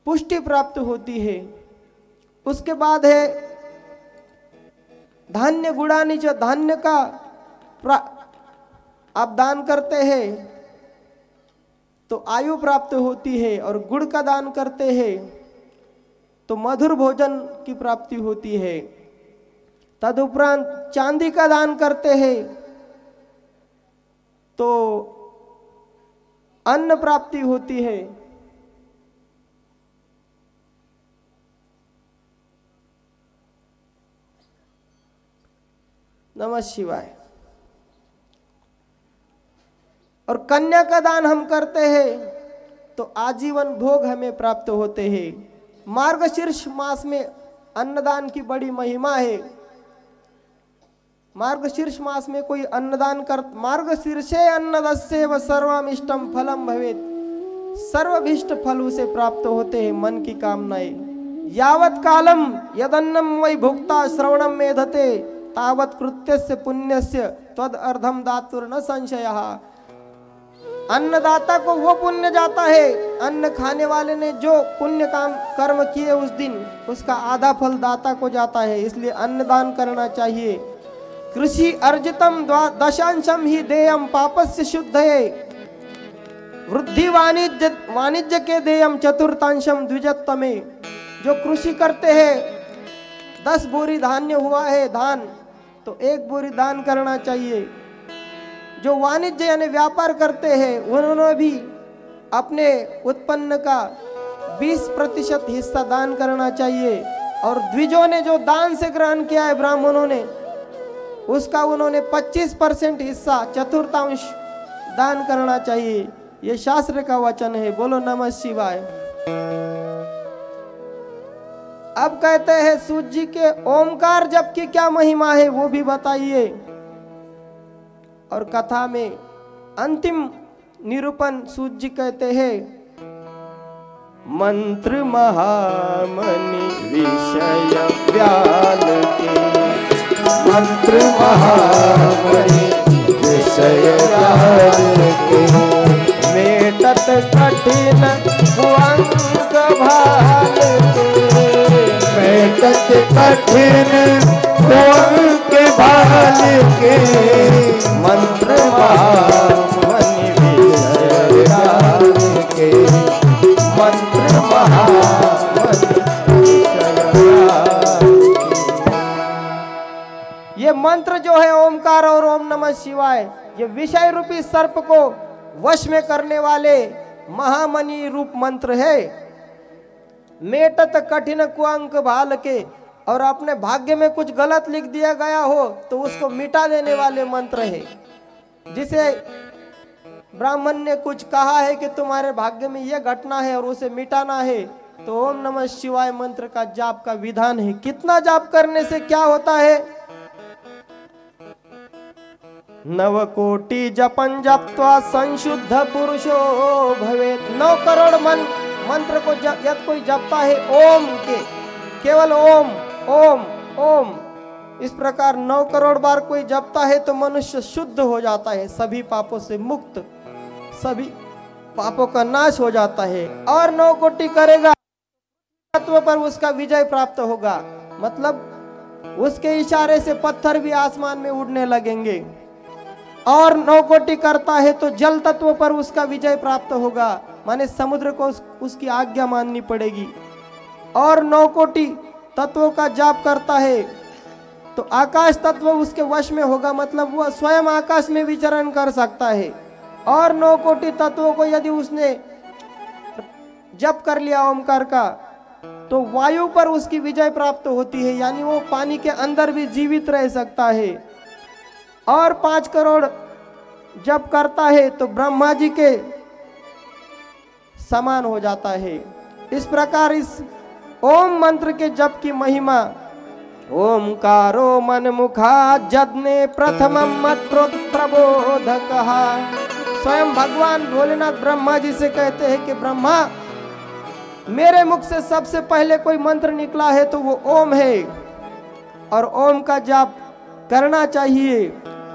पुष्टि प्राप्त होती है। उसके बाद है धान्य गुड़ानी, जो धान्य का आप दान करते हैं तो आयु प्राप्त होती है, और गुड़ का दान करते हैं तो मधुर भोजन की प्राप्ति होती है। तदुपरांत चांदी का दान करते हैं तो अन्न प्राप्ति होती है। नमः शिवाय। और कन्या का दान हम करते हैं तो आजीवन भोग हमें प्राप्त होते हैं। मार्गशीर्ष मास में अन्नदान की बड़ी महिमा है। मार्गशीर्ष मास में कोई अन्नदान कर, मार्गशीर्षे अन्नदस्ये व सर्वमिष्टम फलम भवेत्, सर्वभिष्ट फल उसे प्राप्त होते हैं, मन की कामनाएं। यावत कालम यदन्नम वै भुक्ता श्रवणम मेधते तावत कृत्यस्य पुण्यस्य त्वद अर्धम दातुर न संशयः। अन्नदाता को वो पुण्य जाता है, अन्न खाने वाले ने जो पुण्य काम कर्म किए उस दिन उसका आधा फल दाता को जाता है। इसलिए अन्नदान करना चाहिए। कृषि अर्जितम दशांशम ही देयम पापस्य शुद्धये, वृद्धि वाणिज्य के देयम चतुर्थांशम द्विजत्तमे। जो कृषि करते हैं, 10 बोरी धान्य हुआ है धान, तो 1 बोरी दान करना चाहिए। जो वाणिज्य यानी व्यापार करते हैं, उन्होंने भी अपने उत्पन्न का 20% हिस्सा दान करना चाहिए। और द्विजों ने जो दान से ग्रहण किया है ब्राह्मणों ने, उसका उन्होंने 25% हिस्सा, चतुर्थांश दान करना चाहिए। ये शास्त्र का वचन है। बोलो नमः शिवाय। अब कहते हैं सूत जी के ओमकार जप की क्या महिमा है वो भी बताइए। और कथा में अंतिम निरूपण सूत जी कहते हैं, मंत्र महामणि विषय व्याल के, मंत्र महामणि विषय व्याल के, मेटत कठिन अंक भाल के, मेटत कठिन के भाल के, मंत्र महामणि विषय व्याल के, मंत्र महामणि विषय व्याल के। ये मंत्र जो है ओमकार और ओम नमः शिवाय, ये विषय रूपी सर्प को वश में करने वाले महामनी रूप मंत्र है। मेटत कठिन कुअंक भाल के, और अपने भाग्य में कुछ गलत लिख दिया गया हो तो उसको मिटा देने वाले मंत्र है। जिसे ब्राह्मण ने कुछ कहा है कि तुम्हारे भाग्य में यह घटना है और उसे मिटाना है, तो ओम नमः शिवाय मंत्र का जाप का विधान है। कितना जाप करने से क्या होता है? 9 कोटि जपन जप्त्वा संशुद्ध पुरुषो भवेत्। 9 करोड़ मंत्र को यदि कोई जपता है ओम के, केवल ओम ओम ओम, इस प्रकार 9 करोड़ बार कोई जपता है तो मनुष्य शुद्ध हो जाता है, सभी पापों से मुक्त, सभी पापों का नाश हो जाता है। और 9 कोटि करेगा तत्व पर उसका विजय प्राप्त होगा, मतलब उसके इशारे से पत्थर भी आसमान में उड़ने लगेंगे। और 9 कोटि करता है तो जल तत्व पर उसका विजय प्राप्त होगा, माने समुद्र को उसकी आज्ञा माननी पड़ेगी। और 9 कोटि तत्वों का जाप करता है तो आकाश तत्व उसके वश में होगा, मतलब वह स्वयं आकाश में विचरण कर सकता है। और 9 कोटि तत्वों को यदि उसने जप कर लिया ओमकार का, तो वायु पर उसकी विजय प्राप्त होती है, यानी वो पानी के अंदर भी जीवित रह सकता है। और 5 करोड़ जप करता है तो ब्रह्मा जी के समान हो जाता है। इस प्रकार इस ओम मंत्र के जप की महिमा, ओमकारो मन मुखा जदने प्रथमम मंत्रो प्रबोधक। स्वयं भगवान भोलेनाथ ब्रह्मा जी से कहते हैं कि ब्रह्मा, मेरे मुख से सबसे पहले कोई मंत्र निकला है तो वो ओम है, और ओम का जाप करना चाहिए।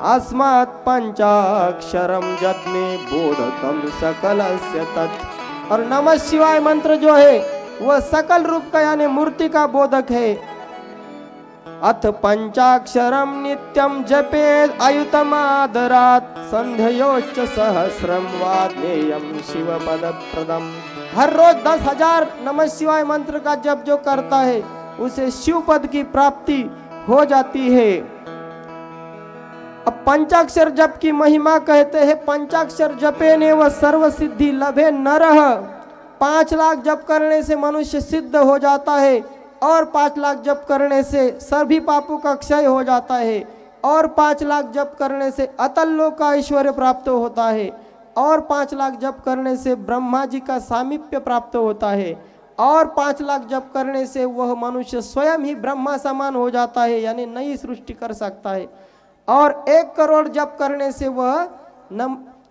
अस्मात् पंचाक्षरम जदने बोधकम सकलस्य तत्। और नमः शिवाय मंत्र जो है वह सकल रूप का यानी मूर्ति का बोधक है। अथ पंचाक्षरम नित्यम जपेद अयुतमादरात् संध्योश्च सहस्रम वाद्येयम शिव पद प्रदम। हर रोज 10,000 नमः शिवाय मंत्र का जप जो करता है उसे शिव पद की प्राप्ति हो जाती है। अब पंचाक्षर जप की महिमा कहते हैं, पंचाक्षर जपे ने वह सर्व सिद्धि लभे नरह। 5 लाख जप करने से मनुष्य सिद्ध हो जाता है, और 5 लाख जप करने से सभी पापों का क्षय हो जाता है, और 5 लाख जप करने से अतल लोक का ऐश्वर्य प्राप्त होता है, और 5 लाख जप करने से ब्रह्मा जी का सामीप्य प्राप्त होता है, और 5 लाख जप करने से वह मनुष्य स्वयं ही ब्रह्मा समान हो जाता है, यानी नई सृष्टि कर सकता है। और 1 करोड़ जप करने से वह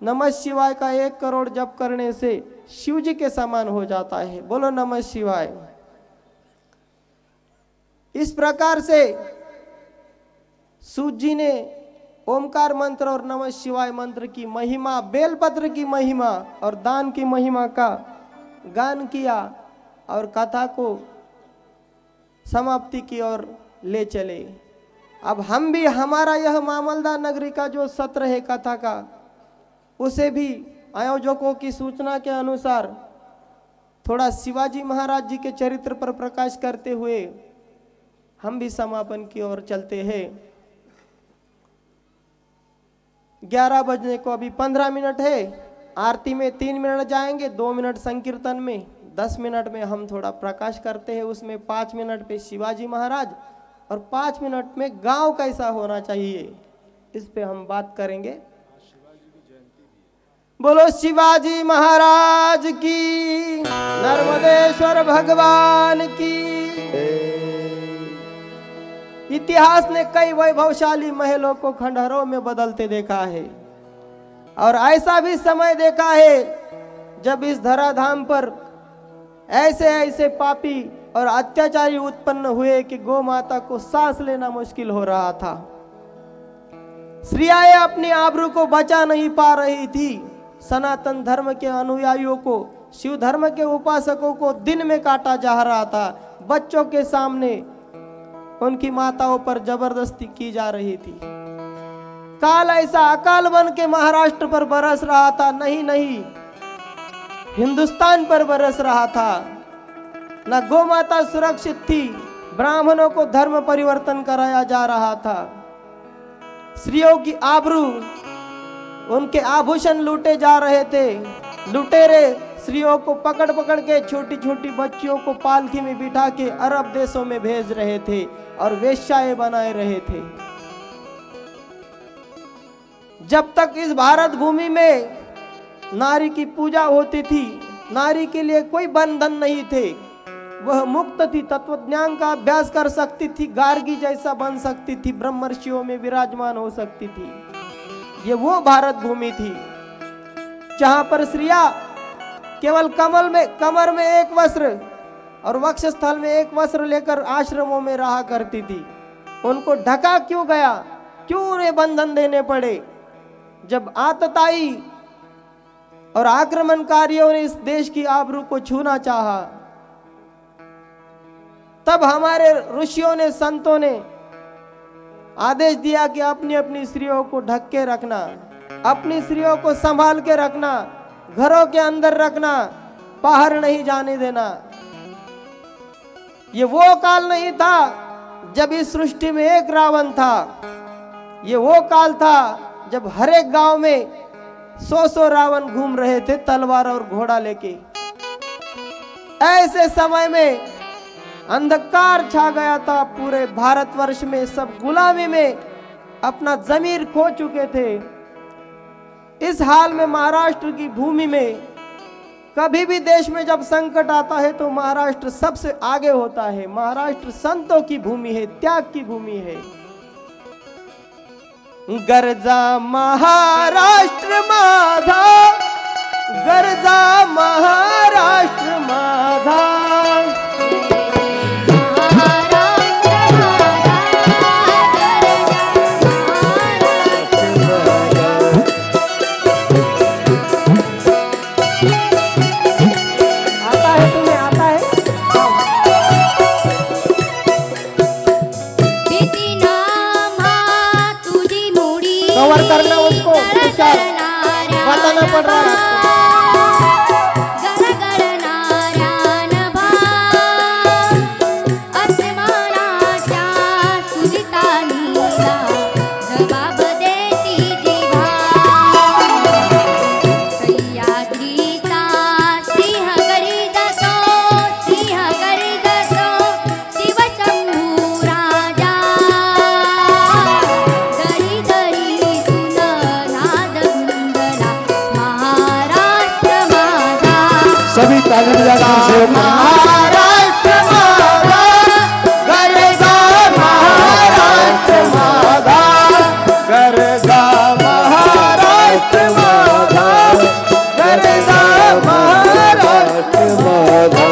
नमः शिवाय का 1 करोड़ जप करने से शिव जी के समान हो जाता है। बोलो नमः शिवाय। इस प्रकार से सूत जी ने ओमकार मंत्र और नमः शिवाय मंत्र की महिमा, बेलपत्र की महिमा और दान की महिमा का गान किया और कथा को समाप्ति की ओर ले चले। अब हम भी हमारा यह मामलदा नगरी का जो सत्र है कथा का, उसे भी आयोजकों की सूचना के अनुसार थोड़ा शिवाजी महाराज जी के चरित्र पर प्रकाश करते हुए हम भी समापन की ओर चलते हैं। 11 बजने को अभी 15 मिनट है। आरती में 3 मिनट जाएंगे, 2 मिनट संकीर्तन में, 10 मिनट में हम थोड़ा प्रकाश करते हैं। उसमें 5 मिनट पे शिवाजी महाराज और 5 मिनट में गांव कैसा होना चाहिए, इस पे हम बात करेंगे। बोलो शिवाजी महाराज की, नर्मदेश्वर भगवान की। इतिहास ने कई वैभवशाली महलों को खंडहरों में बदलते देखा है, और ऐसा भी समय देखा है जब इस धराधाम पर ऐसे ऐसे पापी और अत्याचारी उत्पन्न हुए कि गौ माता को सांस लेना मुश्किल हो रहा था। स्त्रियां अपनी आबरू को बचा नहीं पा रही थी। सनातन धर्म के अनुयायियों को, शिव धर्म के उपासकों को दिन में काटा जा रहा था। बच्चों के सामने उनकी माताओं पर जबरदस्ती की जा रही थी। काल ऐसा अकाल बन के महाराष्ट्र पर बरस रहा था, नहीं हिंदुस्तान पर बरस रहा था। न गौ माता सुरक्षित थी, ब्राह्मणों को धर्म परिवर्तन कराया जा रहा था। स्त्रियों की आबरू उनके आभूषण लूटे जा रहे थे। लुटेरे स्त्रियों को पकड़ पकड़ के छोटी छोटी बच्चियों को पालकी में बिठा के अरब देशों में भेज रहे थे और वेश्याएं बनाए रहे थे। जब तक इस भारत भूमि में नारी की पूजा होती थी, नारी के लिए कोई बंधन नहीं थे, वह मुक्त थी, तत्वज्ञान का अभ्यास कर सकती थी, गार्गी जैसा बन सकती थी, ब्रह्मर्षियों में विराजमान हो सकती थी। ये वो भारत भूमि थी जहां पर स्त्रियां केवल कमर में एक वस्त्र और वक्षस्थल में एक वस्त्र लेकर आश्रमों में रहा करती थी। उनको ढका क्यों गया, क्यों उन्हें बंधन देने पड़े? जब आतताई और आक्रमणकारियों ने इस देश की आबरू को छूना चाहा, तब हमारे ऋषियों ने, संतों ने आदेश दिया कि अपनी अपनी स्त्रियों को ढक के रखना, अपनी स्त्रियों को संभाल के रखना, घरों के अंदर रखना, बाहर नहीं जाने देना। ये वो काल नहीं था जब इस सृष्टि में एक रावण था। ये वो काल था जब हर एक गांव में 100 रावण घूम रहे थे तलवार और घोड़ा लेके। ऐसे समय में अंधकार छा गया था पूरे भारतवर्ष में, सब गुलामी में अपना जमीर खो चुके थे। इस हाल में महाराष्ट्र की भूमि में कभी भी देश में जब संकट आता है तो महाराष्ट्र सबसे आगे होता है। महाराष्ट्र संतों की भूमि है, त्याग की भूमि है। गर्जा महाराष्ट्र माझा, गर्जा महाराष्ट्र माझा, करना उसको बताना पड़ रहा है। सभी ताली बजाकर से महाराष्ट्र माता, गर्जा महाराष्ट्र माता, गर्जा महाराष्ट्र माता, गर्जा महाराष्ट्र माता।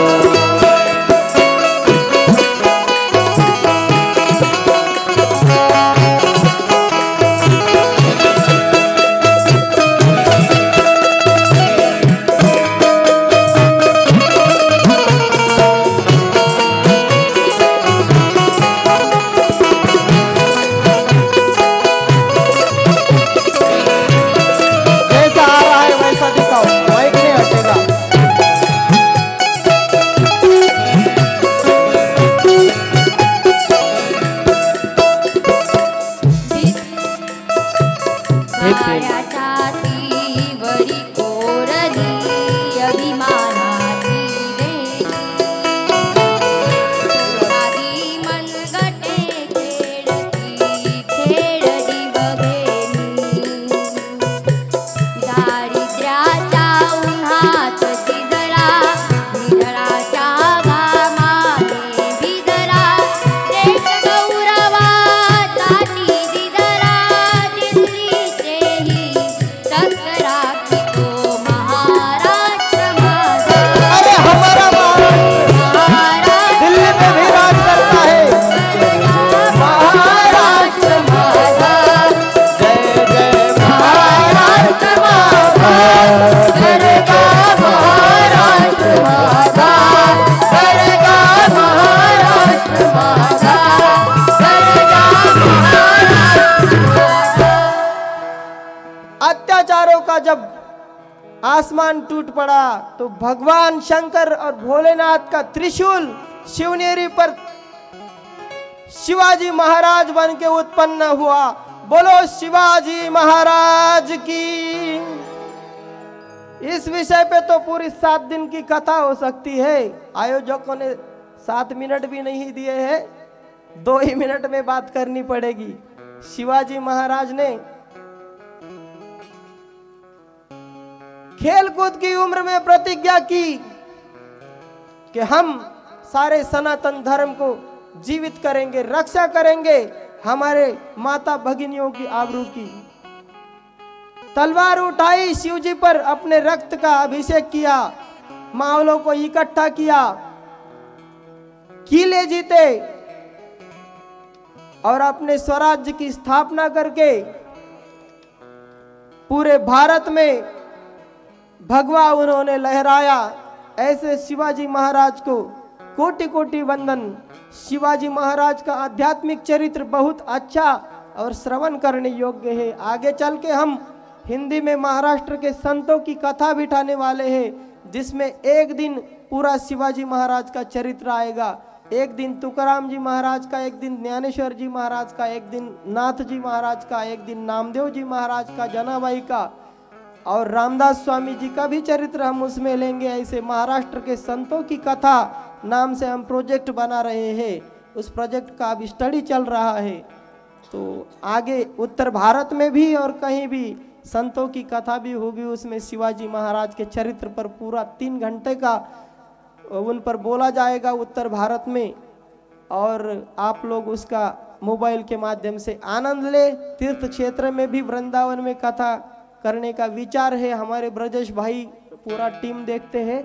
अत्याचारों का जब आसमान टूट पड़ा तो भगवान शंकर और भोलेनाथ का त्रिशूल शिवनेरी पर शिवाजी महाराज बन के उत्पन्न हुआ। बोलो शिवाजी महाराज की। इस विषय पे तो पूरी 7 दिन की कथा हो सकती है। आयोजकों ने 7 मिनट भी नहीं दिए हैं, 2 ही मिनट में बात करनी पड़ेगी। शिवाजी महाराज ने खेल कूद की उम्र में प्रतिज्ञा की कि हम सारे सनातन धर्म को जीवित करेंगे, रक्षा करेंगे हमारे माता भगिनियों की आबरू की। तलवार उठाई, शिवजी पर अपने रक्त का अभिषेक किया, मावलों को इकट्ठा किया, किले जीते और अपने स्वराज्य की स्थापना करके पूरे भारत में भगवा उन्होंने लहराया। ऐसे शिवाजी महाराज को कोटि कोटि वंदन। शिवाजी महाराज का आध्यात्मिक चरित्र बहुत अच्छा और श्रवण करने योग्य है। आगे चल के हम हिंदी में महाराष्ट्र के संतों की कथा बिठाने वाले हैं, जिसमें एक दिन पूरा शिवाजी महाराज का चरित्र आएगा। एक दिन तुकाराम जी महाराज का, एक दिन ज्ञानेश्वर जी महाराज का, एक दिन नाथ जी महाराज का, एक दिन नामदेव जी महाराज का, जनाबाई का और रामदास स्वामी जी का भी चरित्र हम उसमें लेंगे। ऐसे महाराष्ट्र के संतों की कथा नाम से हम प्रोजेक्ट बना रहे हैं। उस प्रोजेक्ट का अब स्टडी चल रहा है, तो आगे उत्तर भारत में भी और कहीं भी संतों की कथा भी होगी। उसमें शिवाजी महाराज के चरित्र पर पूरा 3 घंटे का उन पर बोला जाएगा उत्तर भारत में, और आप लोग उसका मोबाइल के माध्यम से आनंद ले। तीर्थ क्षेत्र में भी वृंदावन में कथा करने का विचार है। हमारे ब्रजेश भाई पूरा टीम देखते हैं,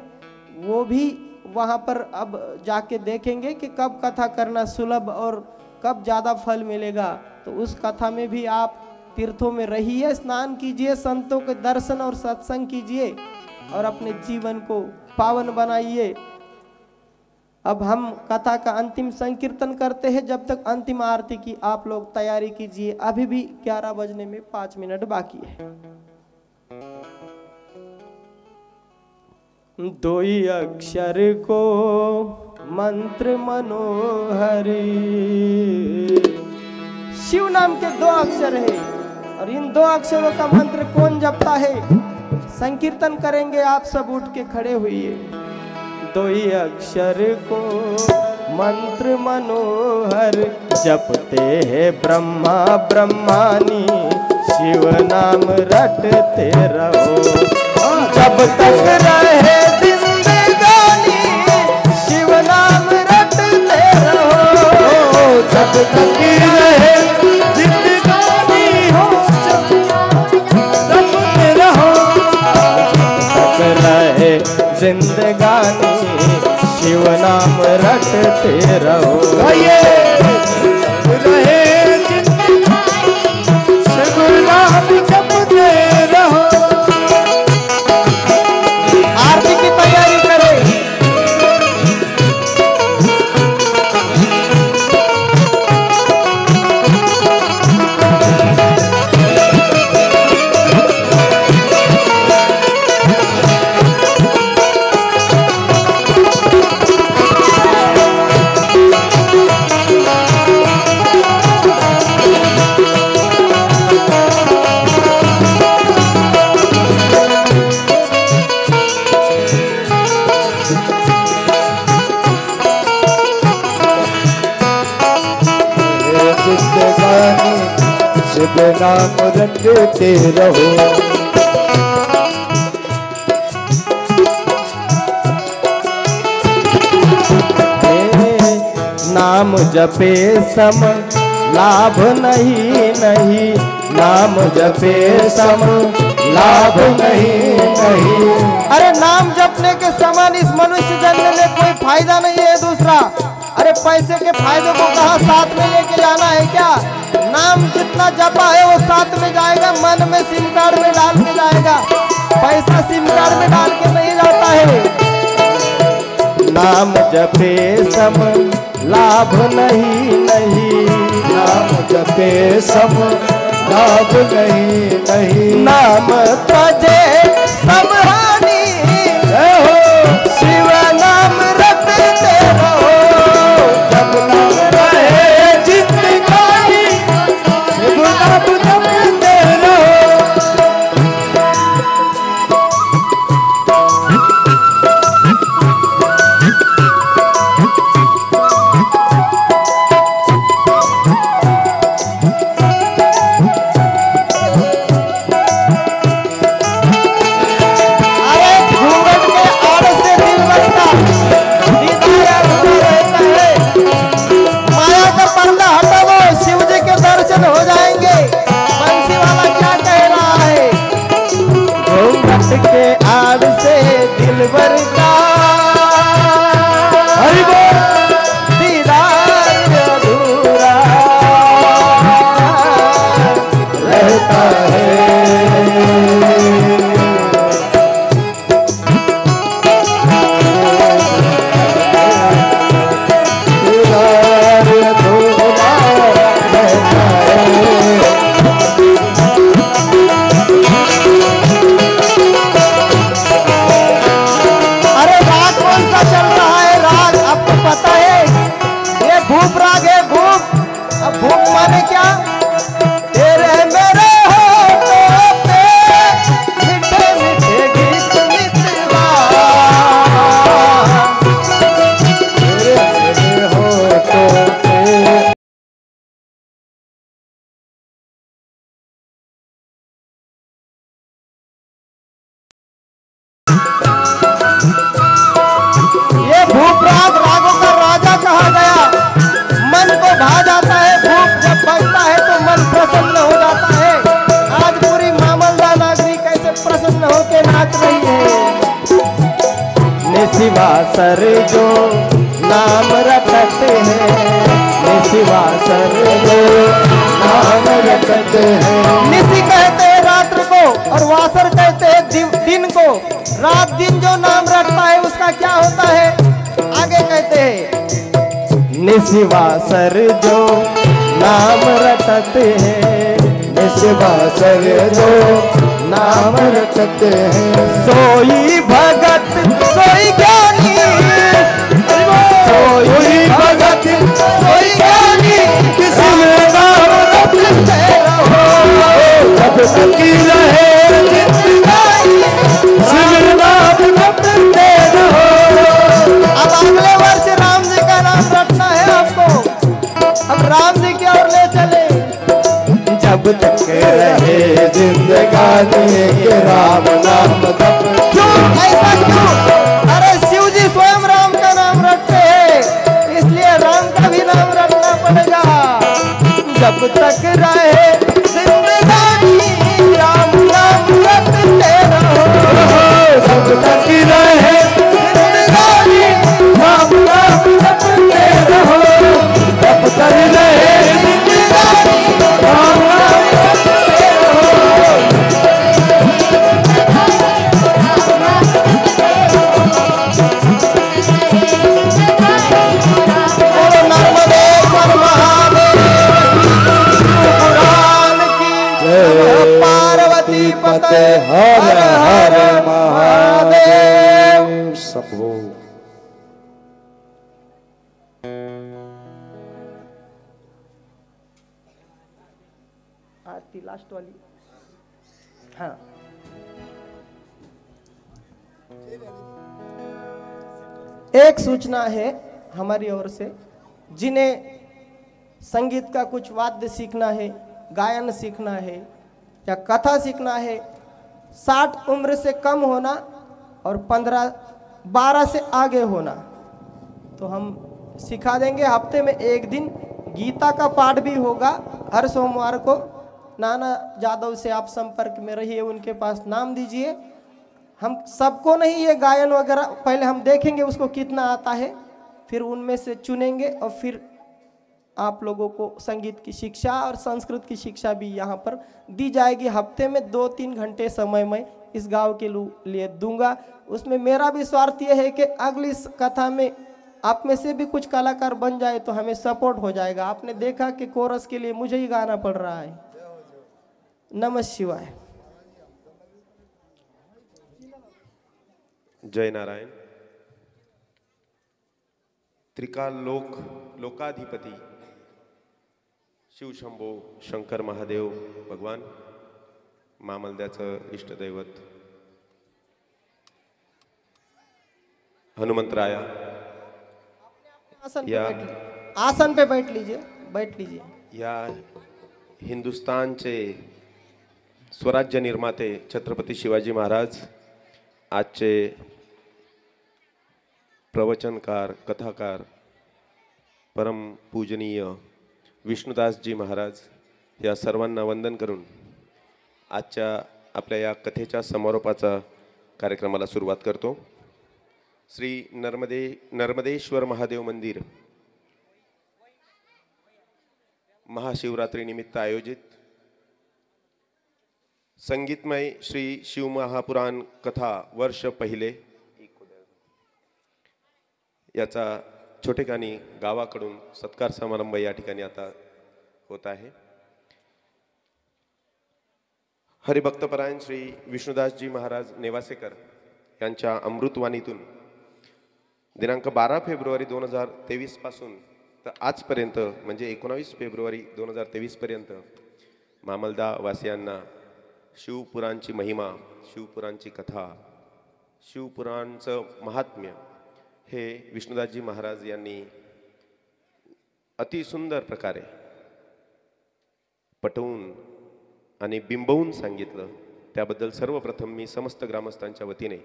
वो भी वहाँ पर अब जाके देखेंगे कि कब कथा करना सुलभ और कब ज़्यादा फल मिलेगा। तो उस कथा में भी आप तीर्थों में रहिए, स्नान कीजिए, संतों के दर्शन और सत्संग कीजिए और अपने जीवन को पावन बनाइए। अब हम कथा का अंतिम संकीर्तन करते हैं। जब तक अंतिम आरती की आप लोग तैयारी कीजिए। अभी भी 11 बजने में 5 मिनट बाकी है। 2 ही अक्षर को मंत्र मनोहरी। शिव नाम के 2 अक्षर है और इन 2 अक्षरों का मंत्र कौन जपता है? संकीर्तन करेंगे, आप सब उठ के खड़े हुइए। 2 ही अक्षर को मंत्र मनोहर जपते हैं ब्रह्मा ब्रह्मानी, शिव नाम रटते रहो जब तक रहे जिंदगानी, शिव नाम रटते रहो जब तक रहे जिंदगानी हो, रटते रहो जब तक रहे जिंदगानी, शिव नाम रटते रहो। रहे जिंदगानी, शिव नाम जपते रहो। आरती की तैयारी करें। शिव नाम रटते रहो। नाम जपे सम लाभ नहीं नहीं, नाम जपे सम लाभ नहीं नहीं। अरे नाम जपने के समान इस मनुष्य जन्म में कोई फायदा नहीं है दूसरा। अरे पैसे के फायदे को कहा साथ में लेके जाना है क्या? नाम जितना जपा है वो साथ में जाएगा, मन में सिम कार्ड में डाल के जाएगा, पैसा सिम कार्ड में डाल के नहीं जाता है। नाम जपे सम लाभ नहीं नहीं, नाम जपे सम लाभ नहीं नहीं। नाम तजे सब हानि रहो, शिव नाम रटते रहो जब नाम रहे जिंदगानी, शिव नाम निशिवासर जो नाम रटते हैं, निशिवासर जो नाम रटते हैं। निशि कहते हैं रात्र को और वासर कहते हैं दिन को। रात दिन जो नाम रटता है उसका क्या होता है? आगे कहते हैं निशिवासर जो नाम रटते हैं, निशिवासर जो नाम रटते हैं। सोई भगत सोई ज्ञानी, सोई भगत सोई ज्ञानी, किसी में नाम रटते रहो, जब तक रहे जिंदगानी, सिमर नाम रटते रहो। अब अगले वर्ष राम जी का नाम रटना है आपको। अब राम जी की ओर ले चले। जब तक रहे जिंदगानी के राम नाम जप। क्यों ऐसा क्यों? अरे शिव जी स्वयं राम का नाम रटते हैं, इसलिए राम का भी नाम रटना पड़ेगा। जब तक रहे जिंदगानी राम नाम रटते रहो, जब तक रहे जिंदगानी राम नाम रटते रहो, जब तक रहे जिंदगानी राम नाम रटते रहो। बोलो नर्मदेश्वर महादेव पुराण की जय। पार्वती पते हर हर महादेव। सबो आरती लास्ट वाली। हाँ, एक सूचना है हमारी ओर से, जिन्हें संगीत का कुछ वाद्य सीखना है, गायन सीखना है या कथा सीखना है, 60 उम्र से कम होना और 12 से आगे होना, तो हम सिखा देंगे। हफ्ते में एक दिन गीता का पाठ भी होगा हर सोमवार को। नाना जादव से आप संपर्क में रहिए, उनके पास नाम दीजिए। हम सबको नहीं ये गायन वगैरह पहले हम देखेंगे उसको कितना आता है, फिर उनमें से चुनेंगे और फिर आप लोगों को संगीत की शिक्षा और संस्कृत की शिक्षा भी यहाँ पर दी जाएगी। हफ्ते में 2-3 घंटे समय मैं इस गांव के लिए दूंगा। उसमें मेरा भी स्वार्थ ये है कि अगली कथा में आप में से भी कुछ कलाकार बन जाए तो हमें सपोर्ट हो जाएगा। आपने देखा कि कोरस के लिए मुझे ही गाना पड़ रहा है। नमः शिवाय। जय नारायण। त्रिकाल लोकाधिपती शिव शंभो शंकर महादेव भगवान, मामलद्याचं इष्टदैवत हनुमंतराया, आसन पे बैठ लीजिए। या हिंदुस्तानचे स्वराज्य निर्माते छत्रपती शिवाजी महाराज आजचे प्रवचनकार, कथाकार, परम पूजनीय विष्णुदासजी महाराज या सर्वांना वंदन करून आजच्या आपल्या या कथेच्या समारोपाचा कार्यक्रमाला सुरुवात करतो। श्री नर्मदेश्वर महादेव मंदिर महाशिवरात्री निमित्त आयोजित संगीतमय श्री शिव महापुराण कथा वर्ष पहिले याचा छोटेखानी गावाकडून सत्कार समारंभ या ठिकाणी आता होत आहे। हरिभक्तपरायण श्री विष्णुदासजी महाराज नेवासेकर यांच्या अमृतवाणीतून दिनांक 12 फेब्रुवारी 2023 पासून तर आजपर्यंत म्हणजे 19 फेब्रुवारी 2023 पर्यंत मामलदा वासियांना शिवपुराणची महिमा, शिवपुराणची कथा, शिवपुराणचं महात्म्य हे विष्णुदासजी महाराज यांनी अति सुंदर प्रकारे पटवून आणि बिंबवून सांगितलं। त्याबद्दल सर्वप्रथम मी समस्त ग्रामस्थांच्या वतीने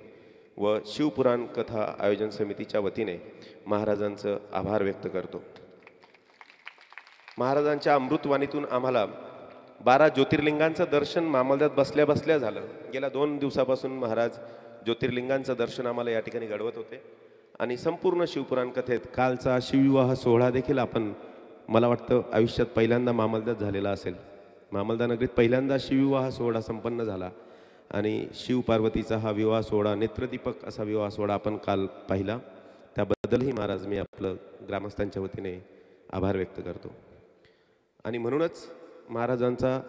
व शिवपुराण कथा आयोजन समितीच्या वतीने महाराजांचं आभार व्यक्त करतो। महाराजांच्या अमृतवाणीतून आम्हाला 12 ज्योतिर्लिंगांचं दर्शन मामलदात बसल्या बसल्या झालं। गेल्या 2 दिवसापासून महाराज ज्योतिर्लिंगांचं दर्शन आम्हाला या ठिकाणी घडवत होते आणि संपूर्ण शिवपुराण कथेत कालचा शिवविवाह सोहळा देखील आपण मला वाटतं आयुष्यात पहिल्यांदा मामलदात झालेला असेल. मामलदा नगरीत पहिल्यांदा शिवविवाह सोहळा संपन्न झाला आणि शिव पार्वतीचा हा विवाह सोहळा नेत्रदीपक असा विवाह सोहळा आपण काल पाहिला. त्याबद्दलही महाराज मी आपलं ग्रामस्थांच्या वतीने आभार व्यक्त करतो. आणि म्हणूनच महाराजांचा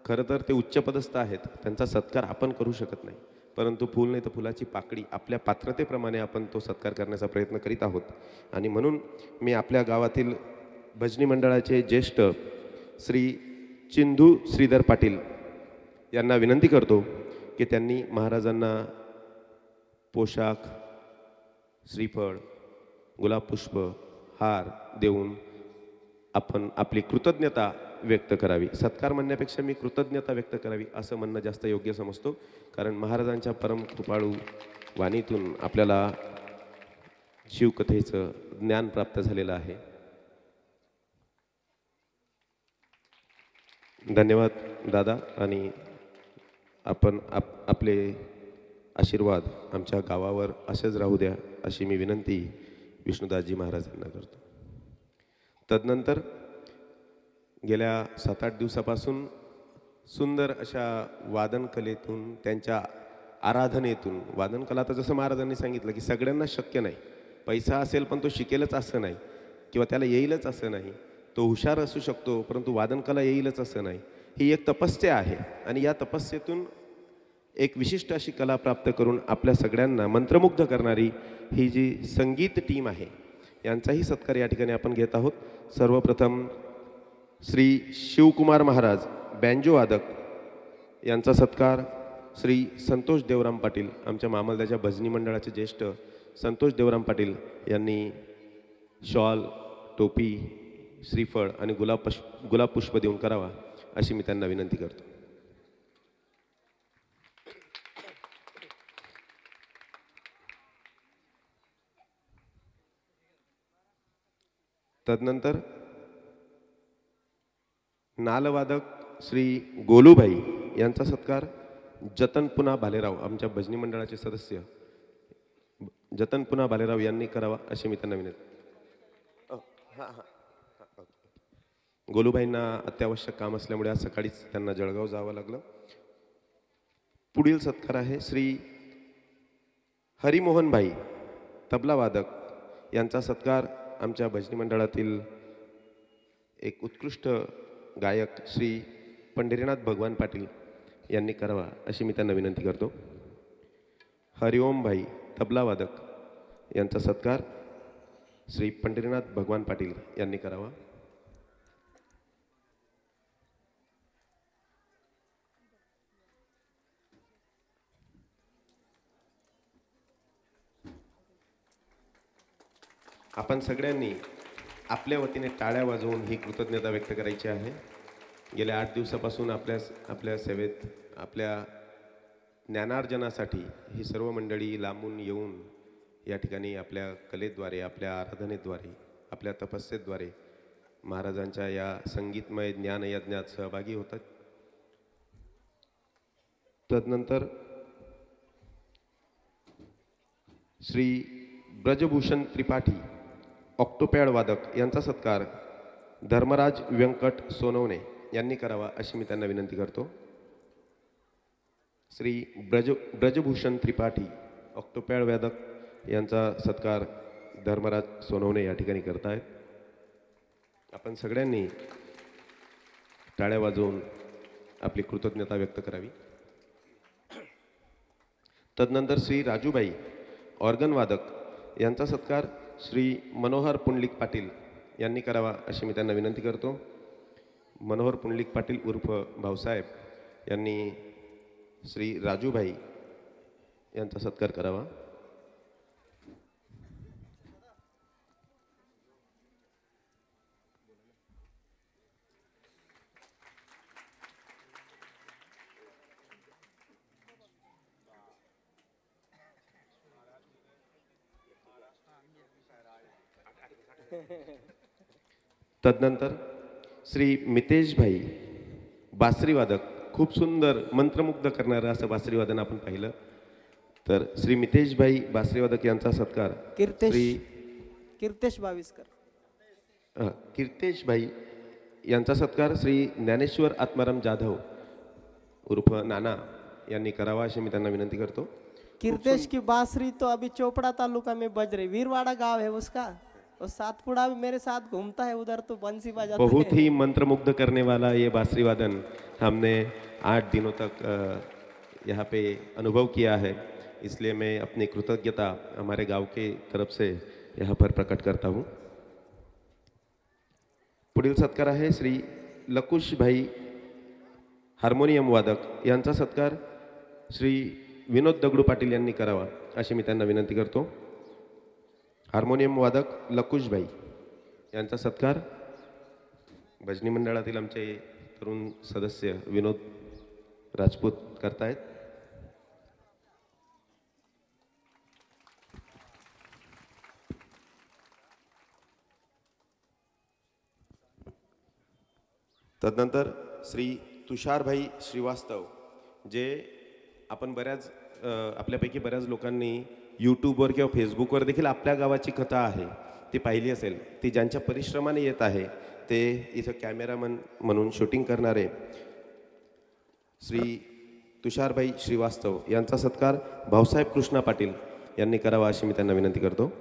खरं तर ते उच्चपदस्थ आहेत, त्यांचा सत्कार आपण करू शकत नाही, परंतु फूल नाही तर फुलाची पाकळी आपल्या पात्रतेप्रमाणे आपण तो सत्कार करण्याचा प्रयत्न करीत आहोत. आणि म्हणून मी आपल्या गावातील भजनी मंडळाचे ज्येष्ठ श्री चिंधू श्रीधर पाटील यांना विनंती करतो की त्यांनी महाराजांना पोशाख, श्रीफळ, गुलाब पुष्प, हार देऊन आपण आपली कृतज्ञता व्यक्त करावी. सत्कार म्हणण्यापेक्षा मी कृतज्ञता व्यक्त करावी असं म्हणणं जास्त योग्य समजतो, कारण महाराजांच्या परम कृपाळू वाणीतून आपल्याला शिवकथेचं ज्ञान प्राप्त झालेलं आहे. धन्यवाद दादा. आणि आपण आपले आशीर्वाद आमच्या गावावर असेच राहू द्या अशी मी विनंती विष्णुदासजी महाराजांना करतो. तदनंतर गेल्या 7-8 दिवसापासून सुंदर अशा वादनकलेतून, त्यांच्या आराधनेतून, वादनकला तर जसं महाराजांनी सांगितलं की सगळ्यांना शक्य नाही, पैसा असेल पण तो शिकेलच असं नाही किंवा त्याला येईलच असं नाही, तो हुशार असू शकतो परंतु वादनकला येईलच असं नाही. ही एक तपस्या आहे आणि या तपस्येतून एक विशिष्ट अशी कला प्राप्त करून आपल्या सगळ्यांना मंत्रमुग्ध करणारी ही जी संगीत टीम आहे यांचाही सत्कार या ठिकाणी आपण घेत आहोत. सर्वप्रथम श्री शिवकुमार महाराज बँजो वादक यांचा सत्कार श्री संतोष देवराम पाटील, आमच्या मामलदाच्या भजनी मंडळाचे ज्येष्ठ संतोष देवराम पाटील यांनी शॉल, टोपी, श्रीफळ आणि गुलाब पुष्प देऊन करावा अशी मी त्यांना विनंती करतो. तदनंतर नालवादक श्री गोलूभाई यांचा सत्कार जतनपुना भालेराव, आमच्या भजनी मंडळाचे सदस्य जतनपुना भालेराव यांनी करावा अशी मी त्यांना विनंती. गोलूभाईंना अत्यावश्यक काम असल्यामुळे आज सकाळीच त्यांना जळगाव जावं लागलं. पुढील सत्कार आहे श्री हरिमोहनभाई तबला वादक यांचा सत्कार आमच्या भजनी मंडळातील एक उत्कृष्ट गायक श्री पंढरीनाथ भगवान पाटील यांनी करावा अशी मी त्यांना विनंती करतो. हरिओमभाई तबला वादक यांचा सत्कार श्री पंढरीनाथ भगवान पाटील यांनी करावा. आपण सगळ्यांनी आपल्या वतीने टाळ्या वाजवून ही कृतज्ञता व्यक्त करायची आहे. गेल्या 8 दिवसापासून आपल्या सेवेत, आपल्या ज्ञानार्जनासाठी ही सर्व मंडळी लांबून येऊन या ठिकाणी आपल्या कलेद्वारे, आपल्या आराधनेद्वारे, आपल्या तपस्येद्वारे महाराजांच्या या संगीतमय ज्ञानयज्ञात सहभागी होतात. तदनंतर श्री ब्रजभूषण त्रिपाठी ऑक्टोपॅड वादक यांचा सत्कार धर्मराज व्यंकट सोनवणे यांनी करावा अशी मी त्यांना विनंती करतो. श्री ब्रजभूषण त्रिपाठी ऑक्टोपॅड वादक यांचा सत्कार धर्मराज सोनवणे या ठिकाणी करतायत. आपण सगळ्यांनी टाळ्या वाजवून आपली कृतज्ञता व्यक्त करावी. तदनंतर श्री राजूबाई ऑर्गन वादक यांचा सत्कार श्री मनोहर पुंडलिक पाटील यांनी करावा अशी मी त्यांना विनंती करतो. मनोहर पुंडलिक पाटील उर्फ भाऊसाहेब यांनी श्री राजूभाई यांचा सत्कार करावा. तदनंतर श्री मितेश भाई बासरी वादक, खूप सुंदर मंत्रमुग्ध करणारं असं बासरी वादन आपण पाहिलं. तर श्री मितेशभाई बासरीवादक यांचा सत्कार कीर्तेश श्री कीर्तेश बाविस्कर. कीर्तेशभाई यांचा सत्कार श्री ज्ञानेश्वर आत्माराम जाधव उर्फ नाना यांनी करावा अशी मी त्यांना विनंती करतो. कीर्तेश की बांसुरी तो अभी चोपड़ा तालुका में बज रही, वीरवाड़ा गांव है उसका, और सातपुड़ा भी मेरे साथ घूमता है, उधर तो बंसी बजाता बहुत है. ही मंत्रमुग्ध करने वाला ये बांसुरी वादन हमने 8 दिनों तक यहाँ पे अनुभव किया है, इसलिए मैं अपनी कृतज्ञता हमारे गांव के तरफ से यहाँ पर प्रकट करता हूँ. पुढील सत्कार आहे श्री लकुशभाई हार्मोनियम वादक यांचा सत्कार श्री विनोद दगडू पाटील यांनी करावा अशी मी त्यांना विनंती करतो. हार्मोनियम वादक लकुशभाई यांचा सत्कार भजनी मंडळातील आमचे तरुण सदस्य विनोद राजपूत करतायत. तदनंतर श्री तुषारभाई श्रीवास्तव, जे आपण आपल्यापैकी बऱ्याच लोकांनी यूट्यूबवर किंवा फेसबुकवर देखील आपल्या गावाची कथा आहे ती पाहिली असेल. ती ज्यांच्या परिश्रमाने येत आहे ते इथं कॅमेरामन म्हणून शूटिंग करणारे श्री तुषारभाई श्रीवास्तव यांचा सत्कार भाऊसाहेब कृष्णा पाटील यांनी करावा अशी मी त्यांना विनंती करतो.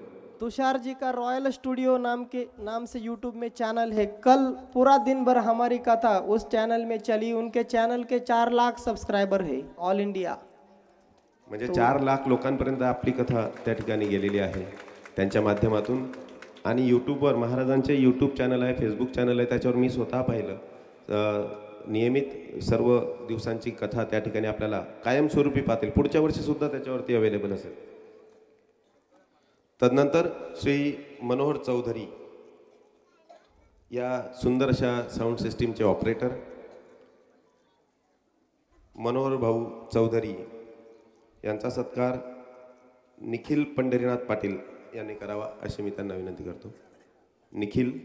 तुषार जी का रॉयल स्टूडियो नाम से यूट्यूब में चैनल है. कल पूरा दिन भर हमारी कथा उस चैनल में चली. उनके चैनल के 4 लाख सब्सक्राइबर है ऑल इंडिया. म्हणजे 4 लाख लोकांपर्यंत आपली कथा त्या ठिकाणी गेलेली आहे त्यांच्या माध्यमातून. आणि यूट्यूबवर महाराजांचे यूट्यूब चॅनल आहे, फेसबुक चॅनल आहे, त्याच्यावर मी स्वतः पाहिलं. नियमित सर्व दिवसांची कथा त्या ठिकाणी आपल्याला कायमस्वरूपी पाहतील. पुढच्या वर्षीसुद्धा त्याच्यावरती अवेलेबल असेल. तदनंतर श्री मनोहर चौधरी या सुंदर अशा साऊंड सिस्टीमचे ऑपरेटर मनोहर भाऊ चौधरी यांचा सत्कार निखिल पंढरीनाथ पाटील यांनी करावा अशी मी त्यांना विनंती करतो. निखिल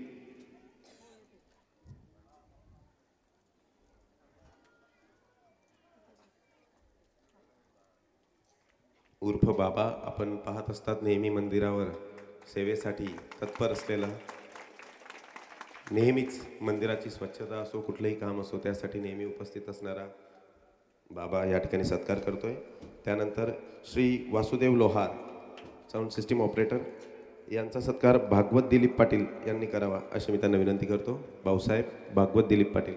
उर्फ बाबा, आपण पाहत असतात नेहमी मंदिरावर सेवेसाठी तत्पर असलेला, नेहमीच मंदिराची स्वच्छता असो कुठलेही काम असो त्यासाठी नेहमी उपस्थित असणारा बाबा या ठिकाणी सत्कार करतोय. त्यानंतर श्री वासुदेव लोहार साऊंड सिस्टीम ऑपरेटर यांचा सत्कार भागवत दिलीप पाटील यांनी करावा अशी मी त्यांना विनंती करतो. भाऊसाहेब भागवत दिलीप पाटील.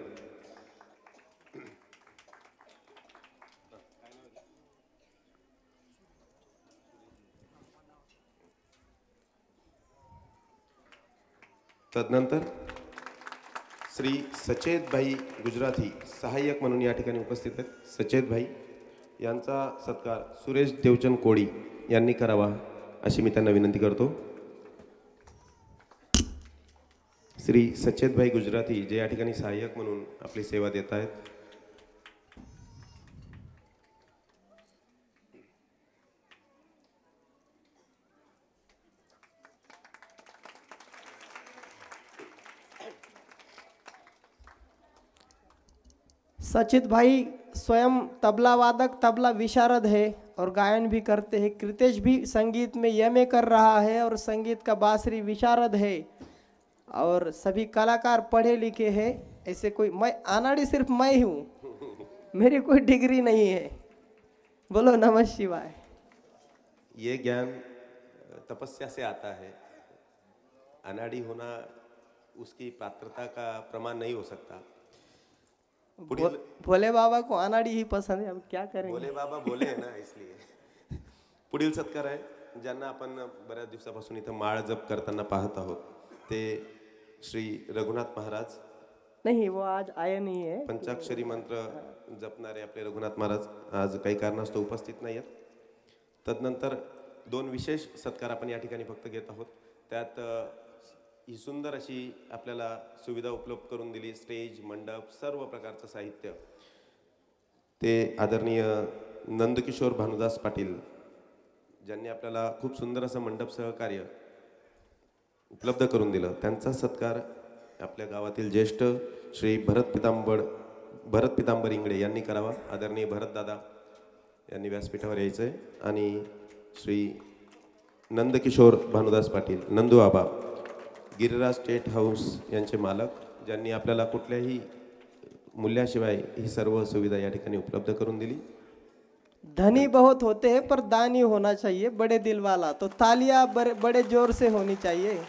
तदनंतर श्री सचेतभाई गुजराती सहाय्यक म्हणून या ठिकाणी उपस्थित आहेत. सचेतभाई यांचा सत्कार सुरेश देवचंद कोळी यांनी करावा अशी मी त्यांना विनंती करतो. श्री सचेतभाई गुजराती जे या ठिकाणी सहाय्यक म्हणून आपली सेवा देत आहेत. सचित भाई स्वयं तबला वादक, तबला विशारद है और गायन भी करते हैं. कृतेश भी संगीत में एमए कर रहा है और संगीत का बांसुरी विशारद है और सभी कलाकार पढ़े लिखे हैं. ऐसे कोई मैं अनाड़ी सिर्फ मैं ही हूँ, मेरी कोई डिग्री नहीं है. बोलो नमः शिवाय. ये ज्ञान तपस्या से आता है. अनाड़ी होना उसकी पात्रता का प्रमाण नहीं हो सकता. भोले बाबा को अनाड़ी ही पसंद है, अब क्या करेंगे. भोले बाबा बोले है ना, इसलिए. पुढील सत्कार आहे ज्यांना आपण बऱ्याच दिवसापासून इथं माळ जप करताना पाहत आहोत ते श्री रघुनाथ महाराज. नहीं वो आज आए नहीं है. पंचाक्षरी मंत्र जपणारे आपले रघुनाथ महाराज आज काही कारणास्तव उपस्थित नाही आहेत. तदनंतर 2 विशेष सत्कार आपण या ठिकाणी फक्त घेत आहोत. त्यात ही सुंदर अशी आपल्याला सुविधा उपलब्ध करून दिली. स्टेज, मंडप, सर्व प्रकारचं साहित्य ते आदरणीय नंदकिशोर भानुदास पाटील ज्यांनी आपल्याला खूप सुंदर असं मंडप सहकार्य उपलब्ध करून दिलं. त्यांचा सत्कार आपल्या गावातील ज्येष्ठ श्री भरत पितांबर इंगळे यांनी करावा. आदरणीय भरत दादा यांनी व्यासपीठावर यायचं आहे आणि श्री नंदकिशोर भानुदास पाटील नंदू आबा गिरिराज स्टेट हाऊस यांचे मालक, ज्यांनी आपल्याला कुठल्याही मूल्याशिवाय ही सर्व सुविधा या ठिकाणी उपलब्ध करून दिली। धनी बहुत होते हैं पर दानी होना चाहिए, बड़े दिल वाला। तो तालियां बड़े जोर से होनी चाहिए।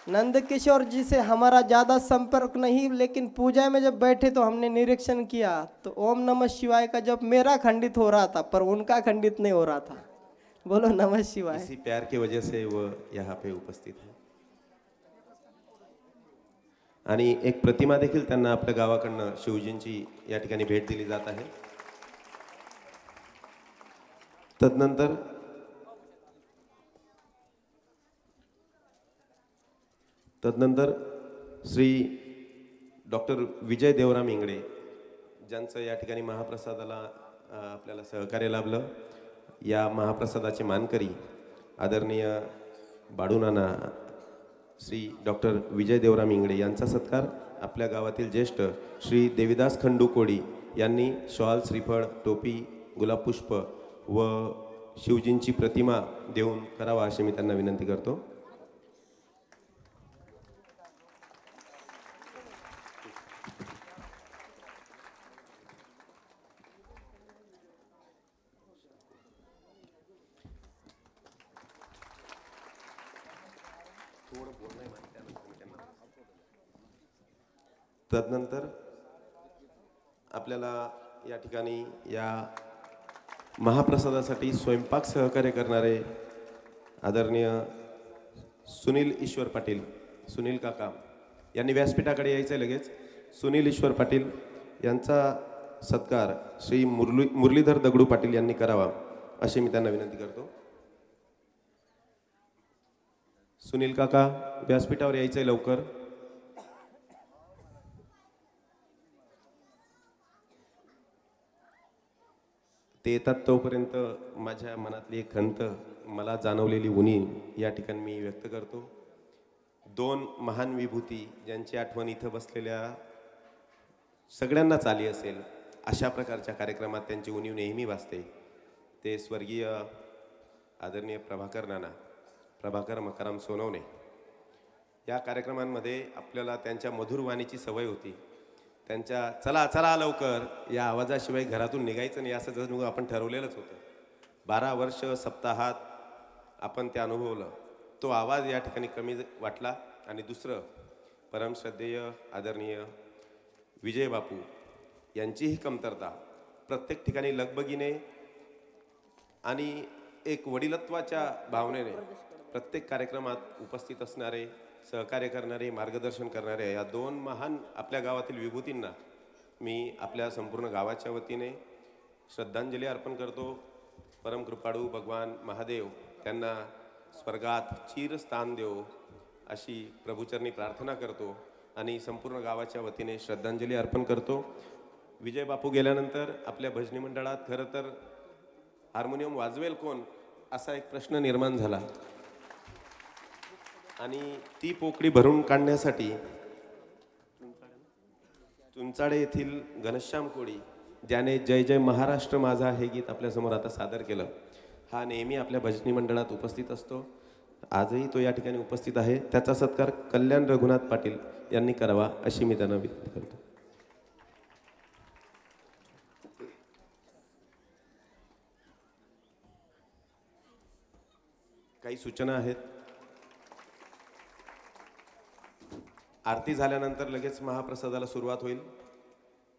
नंद किशोर जी से हमारा ज़्यादा संपर्क नहीं, लेकिन पूजा में जब बैठे तो हमने निरीक्षण किया तो ओम नमः शिवाय का जब मेरा खंडित हो रहा था पर उनका खंडित नहीं हो रहा था। बोलो नमः शिवाय। इसी प्यार की वजह से वो यहाँ पे उपस्थित है। आणि एक प्रतिमा देखील त्यांना आपल्या गावाकडनं शिवजींची या ठिकाणी भेट दिली जात आहे। तदनंतर श्री डॉक्टर विजय देवराम इंगडे, ज्यांचं या ठिकाणी महाप्रसादाला आपल्याला सहकार्य लाभलं। या महाप्रसादाचे मानकरी आदरणीय बाडूनाना श्री डॉक्टर विजय देवराम इंगडे यांचा सत्कार आपल्या गावातील ज्येष्ठ श्री देविदास खंडू कोडी यांनी शॉल, श्रीफळ, टोपी, गुलाबपुष्प व शिवजींची प्रतिमा देऊन करावा अशी मी त्यांना विनंती करतो। तदनंतर आपल्याला या ठिकाणी या महाप्रसादासाठी स्वयंपाक सहकार्य करणारे आदरणीय सुनील ईश्वर पाटील, सुनील काका यांनी व्यासपीठाकडे यायचं आहे लगेच। सुनील ईश्वर पाटील यांचा सत्कार श्री मुरलीधर दगडू पाटील यांनी करावा अशी मी त्यांना विनंती करतो। सुनील काका व्यासपीठावर यायचं आहे लवकर। ते येतात तोपर्यंत माझ्या मनातली एक खंत, मला जाणवलेली उणीव या ठिकाणी मी व्यक्त करतो। दोन महान विभूती ज्यांची आठवण इथं बसलेल्या सगळ्यांनाच आली असेल, अशा प्रकारच्या कार्यक्रमात त्यांची उणीव नेहमी भासते। ते स्वर्गीय आदरणीय प्रभाकर मकाराम सोनवणे। या कार्यक्रमांमध्ये आपल्याला त्यांच्या मधुर वाणीची सवय होती। त्यांच्या चला चला लवकर या आवाजाशिवाय घरातून निघायचं नाही असं जणू आपण ठरवलेलंच होतं। 12 वर्ष सप्ताहात आपण ते अनुभवलं। तो आवाज या ठिकाणी कमी वाटला। आणि दुसरं परमश्रद्धेय आदरणीय विजय बापू यांचीही कमतरता, प्रत्येक ठिकाणी लगबगीने आणि एक वडिलत्वाच्या भावनेने प्रत्येक कार्यक्रमात उपस्थित असणारे, सहकार्य करणारे, मार्गदर्शन करणारे या दोन महान आपल्या गावातील विभूतींना मी आपल्या संपूर्ण गावाच्या वतीने श्रद्धांजली अर्पण करतो। परमकृपाळू भगवान महादेव त्यांना स्वर्गात चिरस्थान देव अशी प्रभुचरणी प्रार्थना करतो आणि संपूर्ण गावाच्या वतीने श्रद्धांजली अर्पण करतो। विजय बापू गेल्यानंतर आपल्या भजनी मंडळात खरं तर हार्मोनियम वाजवेल कोण असा एक प्रश्न निर्माण झाला आणि ती पोकळी भरून काढण्यासाठी चुंचाडे येथील घनश्याम कोळी, ज्याने जय जय महाराष्ट्र माझा हे गीत आपल्यासमोर आता सादर केलं, हा नेहमी आपल्या भजनी मंडळात उपस्थित असतो। आजही तो या ठिकाणी उपस्थित आहे। त्याचा सत्कार कल्याण रघुनाथ पाटील यांनी करावा अशी मी त्यांना विनंती करतो। काही सूचना आहेत। आरती झाल्यानंतर लगेच महाप्रसादाला सुरुवात होईल,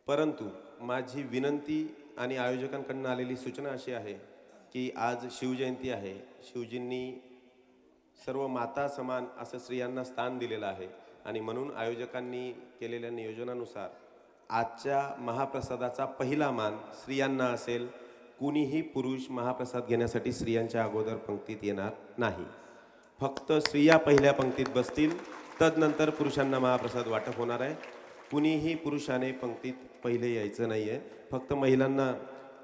परंतु माझी विनंती आणि आयोजकांकडून आलेली सूचना अशी आहे की आज शिवजयंती आहे। शिवजींनी सर्व माता समान असं स्त्रियांना स्थान दिलेलं आहे आणि म्हणून आयोजकांनी केलेल्या नियोजनानुसार आजच्या महाप्रसादाचा पहिला मान स्त्रियांना असेल। कुणीही पुरुष महाप्रसाद घेण्यासाठी स्त्रियांच्या अगोदर पंक्तीत येणार नाही। फक्त स्त्रिया पहिल्या पंक्तीत बसतील, तदनंतर पुरुषांना महाप्रसाद वाटप होणार आहे। कुणीही पुरुषाने पंक्तीत पहिले यायचं नाही आहे। फक्त महिलांना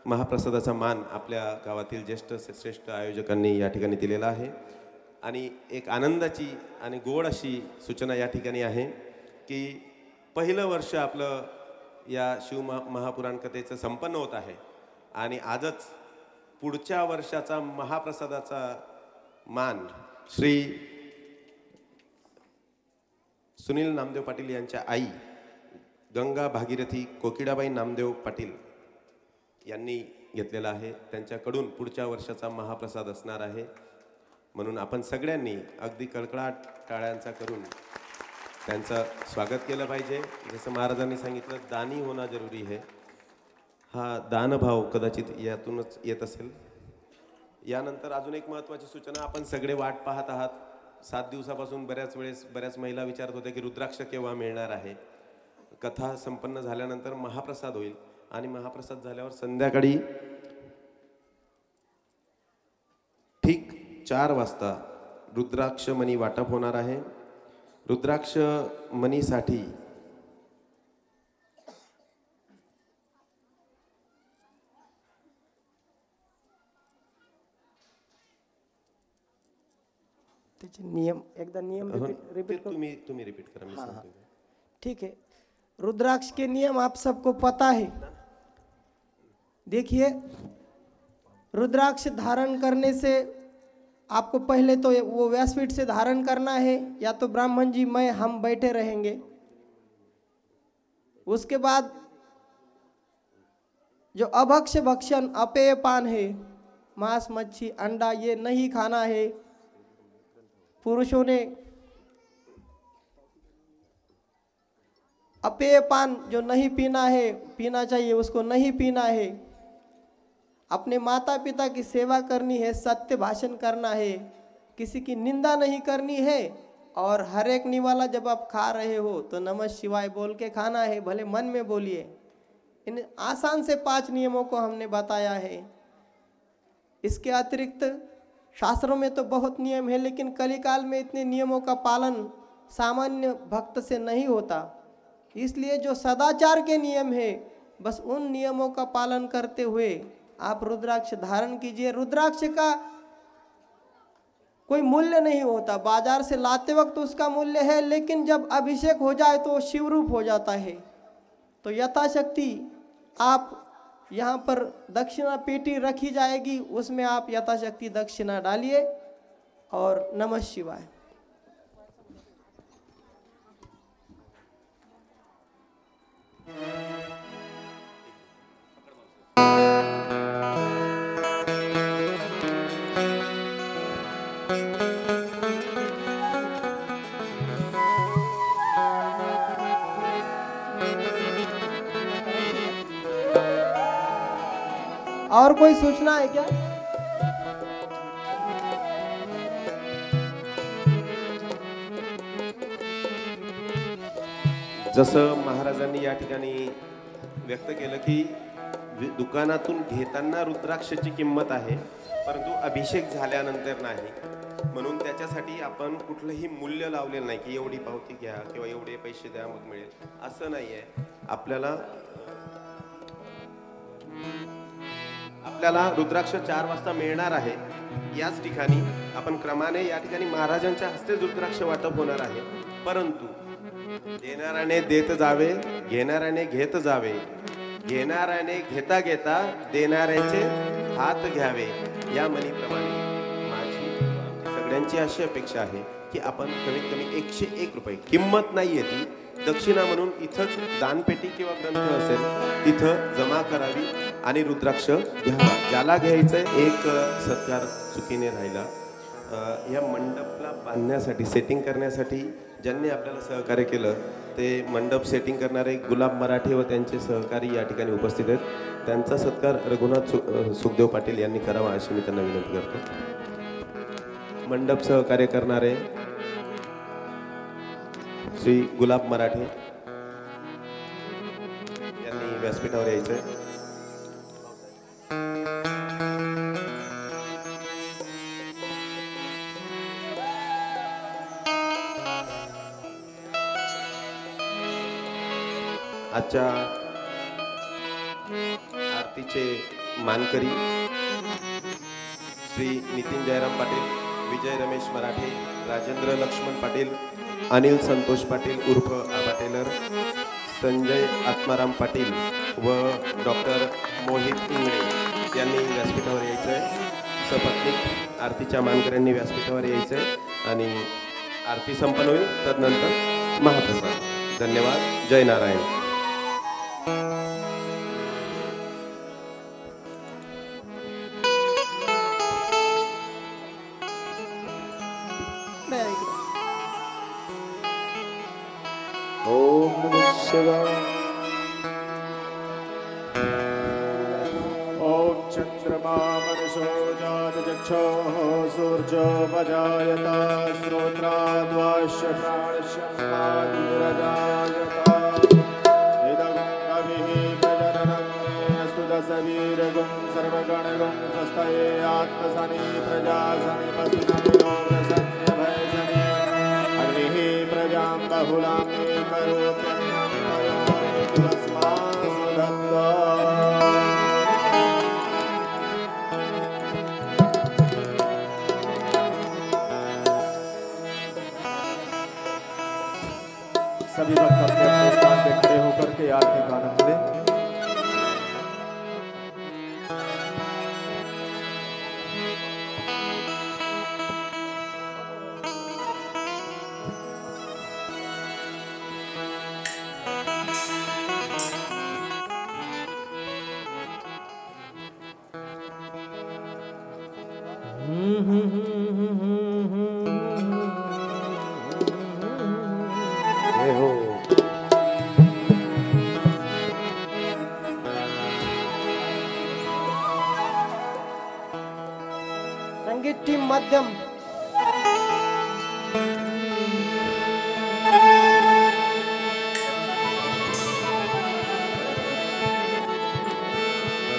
महाप्रसादाचा मान आपल्या गावातील ज्येष्ठ श्रेष्ठ आयोजकांनी या ठिकाणी दिलेला आहे। आणि एक आनंदाची आणि गोड अशी सूचना या ठिकाणी आहे की पहिलं वर्ष आपलं या महापुराण कथेचं संपन्न होत आहे आणि आजच पुढच्या वर्षाचा महाप्रसादाचा मान श्री सुनील नामदेव पाटील यांच्या आई गंगा भागीरथी कोकिडाबाई नामदेव पाटील यांनी घेतलेला आहे. त्यांच्याकडून पुढच्या वर्षाचा महाप्रसाद असणार आहे. म्हणून आपण सगळ्यांनी अगदी कळकळाट टाळ्यांचा करून त्यांचं स्वागत केलं पाहिजे. जसं महाराजांनी सांगितलं, दानी होणं जरुरी आहे. हा दानभाव कदाचित यातूनच येत असेल. यानंतर अजून एक महत्त्वाची सूचना, आपण सगळे वाट पाहत आहात. 7 दिवसापासून बऱ्याच महिला विचारत होत्या की रुद्राक्ष केव्हा मिळणार आहे. कथा संपन्न झाल्यानंतर महाप्रसाद होईल आणि महाप्रसाद झाल्यावर संध्याकाळी ठीक 4 वाजता रुद्राक्ष मणी वाटप होणार आहे. रुद्राक्ष मणीसाठी त्याचे नियम एकदा नियम रिपीट तुम्ही रिपीट करा, मी सांगतो. ठीक है. रुद्राक्ष के नियम आप सबको पता है. देखिए, रुद्राक्ष धारण करने से आपको पहले तो वो व्यासपीठ से धारण करना है, या तो ब्राह्मण जी मैं हम बैठे रहेंगे. उसके बाद जो अभक्ष्य भक्षण अपेय पान है, मांस मच्छी अंडा ये नहीं खाना है. पुरुषों ने अपेय पान जो नहीं पीना चाहिए उसको नहीं पीना है. अपने माता पिता की सेवा करनी है, सत्य भाषण करना है, किसी की निंदा नहीं करनी है. और हर एक निवाला जब आप खा रहे हो तो नमः शिवाय बोल के खाना है, भले मन में बोलिए. इन आसान से 5 नियमों को हमने बताया है. इसके अतिरिक्त शास्त्रों में तो बहुत नियम है, लेकिन कलिकाल में इतने नियमों का पालन सामान्य भक्त से नहीं होता. इसलिए जो सदाचार के नियम है, बस उन नियमों का पालन करते हुए आप रुद्राक्ष धारण कीजिए. रुद्राक्ष का कोई मूल्य नहीं होता. बाजार से लाते वक्त उसका मूल्य है, लेकिन जब अभिषेक हो जाए तो शिवरूप हो जाता है. तो यथाशक्ति आप यहाँ पर दक्षिणा पेटी रखी जाएगी, उसमें आप यथाशक्ति दक्षिणा डालिए. और नमः शिवाय. और कोई सूचना है क्या? जसं महाराजांनी या ठिकाणी व्यक्त केलं की दुकानातून घेताना रुद्राक्षाची किंमत आहे, परंतु अभिषेक झाल्यानंतर नाही. म्हणून त्याच्यासाठी आपण कुठलंही मूल्य लावलेलं नाही की एवढी पावती घ्या किंवा एवढे पैसे द्या मग मिळेल, असं नाहीये. आपल्याला रुद्राक्ष 4 वाजता मिळणार आहे. याच ठिकाणी आपण क्रमाने या ठिकाणी महाराजांच्या हस्ते रुद्राक्ष वाटप होणार आहे. परंतु देणाऱ्याने देत जावे, घेणाऱ्याने घेत जावे, घेणाऱ्याने घेता घेता देणाऱ्याचे हात घ्यावे. या म्हणीप्रमाणे माझी सगळ्यांची अशी अपेक्षा आहे की आपण कमीत कमी 101 रुपये, किंमत नाहीये ती, दक्षिणा म्हणून इथंच दानपेटी किंवा ग्रंथ असेल तिथं जमा करावी आणि रुद्राक्ष घ्यावा. ज्याला घ्यायचंय, एक सत्कार चुकीने राहिला. या मंडपला बांधण्यासाठी, सेटिंग करण्यासाठी ज्यांनी आपल्याला सहकार्य केलं ते मंडप सेटिंग करणारे गुलाब मराठे व त्यांचे सहकारी या ठिकाणी उपस्थित आहेत. त्यांचा सत्कार रघुनाथ सुखदेव पाटील यांनी करावा अशी मी त्यांना विनंती करतो. मंडप सहकार्य करणारे श्री गुलाब मराठे यांनी व्यासपीठावर यायचंय. आजच्या आरतीचे मानकरी श्री नितीन जयराम पाटील, विजय रमेश मराठे, राजेंद्र लक्ष्मण पाटील, अनिल संतोष पाटील उर्फ आबा टेलर, संजय आत्माराम पाटील व डॉक्टर मोहित इंगळे यांनी व्यासपीठावर यायचं आहे. सपत्नीक आरतीच्या मानकऱ्यांनी व्यासपीठावर यायचं आहे आणि आरती संपन्न होईल. तदनंतर महाप्रसाद. धन्यवाद. जय नारायण. ओम नमः शिवाय. ओम चंद्रमा मनसो जातचक्षुः सूर्योपजायत श्रोत्राद्वाश्य प्राणस्य प्राणिरजायत. इदं कविः प्रजननं मे अस्तु दशवीरगुं सर्वगणगुं स्वस्तये आत्मसनि प्रजासनि पतिनो प्रसन्यभयसनि. अग्निः प्रजां बहुलां मे करोत्यन्नं वयो तस्मात्सु दत्त्वा. सभी भक्त अपने अपने स्थान पे खड़े होकर के आरती का आनंद लें. संगीत टीम मध्यम.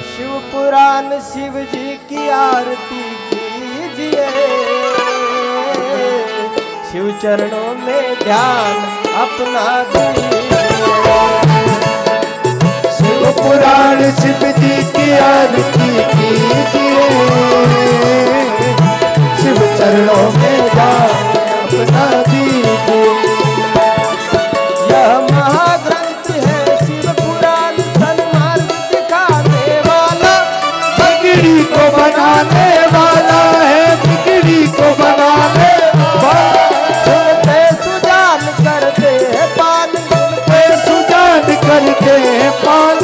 शिव पुराण शिव जी की आरती कीजिए. शिव चरणों में ध्यान अपना दीजिए. शिव पुराण शिव जी की आरती कीजिए. शिव चरणों में ध्यान अपना दीजिए. यह महाग्रंथ है शिव पुराण सन्मार्ग दिखाने वाला. बिगड़ी को बनाने वाला है. बिगड़ी को बनाने वाला. सुनते सुजान करते हैं पान. सुनते सुजान करते हैं पान.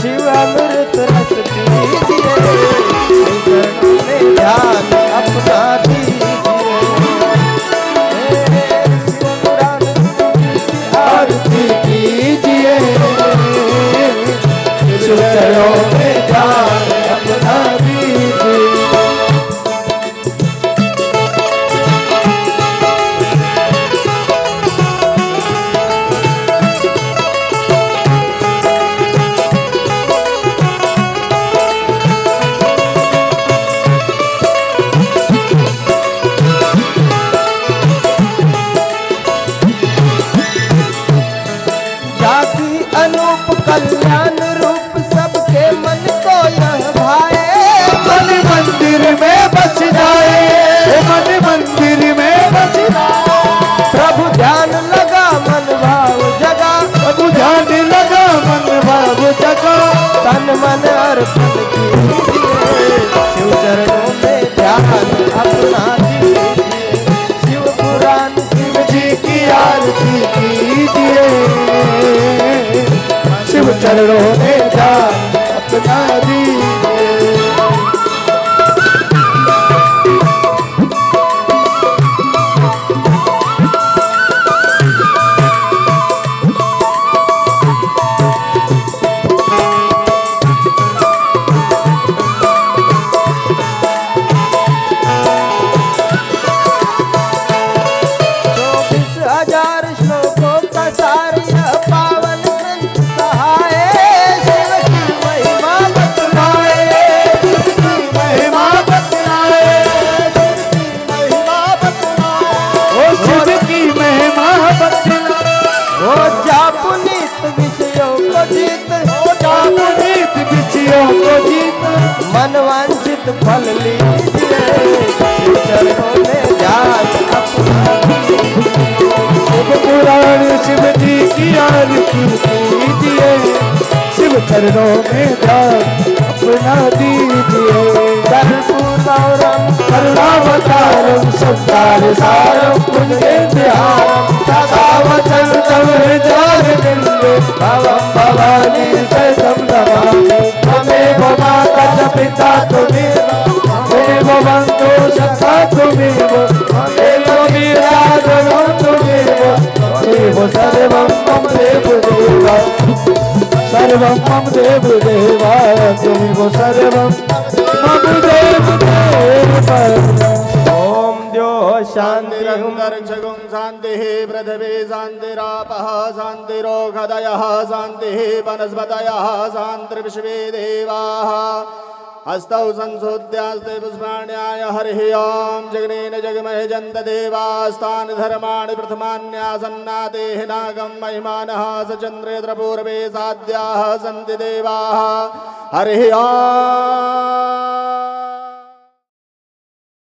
शिव अमृत रस पीजिए. चरणों में ध्यान अपना दीजिए. शिव पुराण आरती कीजिए. शिव चरणों में ध्यान अपना दीजिए. कल्याण रूप सबके मन को यह भाए. मन मंदिर में बस जाए. मन मंदिर में बस जाए. प्रभु ध्यान लगा मन भाव जगा. प्रभु ध्यान लगा मन भाव जगा. तन मन अर्पण कीजिए. शिव चरणों में ध्यान अपना दीजिए. शिव पुराण शिव जी की आरती कीजिए. शिव चरणों में ध्यान अपना दीजिए. मनवांछित फल लीजिए. चरणों में ध्यान अपना दीजिए. शिव पुराण शिव जी की आरती कीजिए. शिव चरणों में ध्यान अपना दीजिए। कर्पूरगौरम करुणावतारम संसार सारम पुण्येन्द्रहारम सदा वसंतम हृदयारविंदे भवं भवानी सहितं नमामि। त्वमेव माता च पिता त्वमेव त्वमेव बन्धु सखा त्वमेव त्वमेव वीराधनं त्वमेव त्वमेव सर्वं मम देवदेव सर्वं मम देवदेव त्वमेव सर्वं मम देवदेव। ओम द्यो शांति शान्तिरन्तरिक्षगुं शान्तिः पृथिवी शान्तिरापः शान्तिरोषधयः शान्तिः वनस्पतयः शान्तिर्विश्वे देवाः हस्तौ संशोध्यास्ते पुष्पाण्याय हरिः ॐ जगनेन जगमहे जन्त देवास्तानि धर्माणि प्रथमान्यासन्नातेः नागं महिमानः स चन्द्रेन्द्रपूर्वे साध्याः सन्ति देवाः हरिः ॐ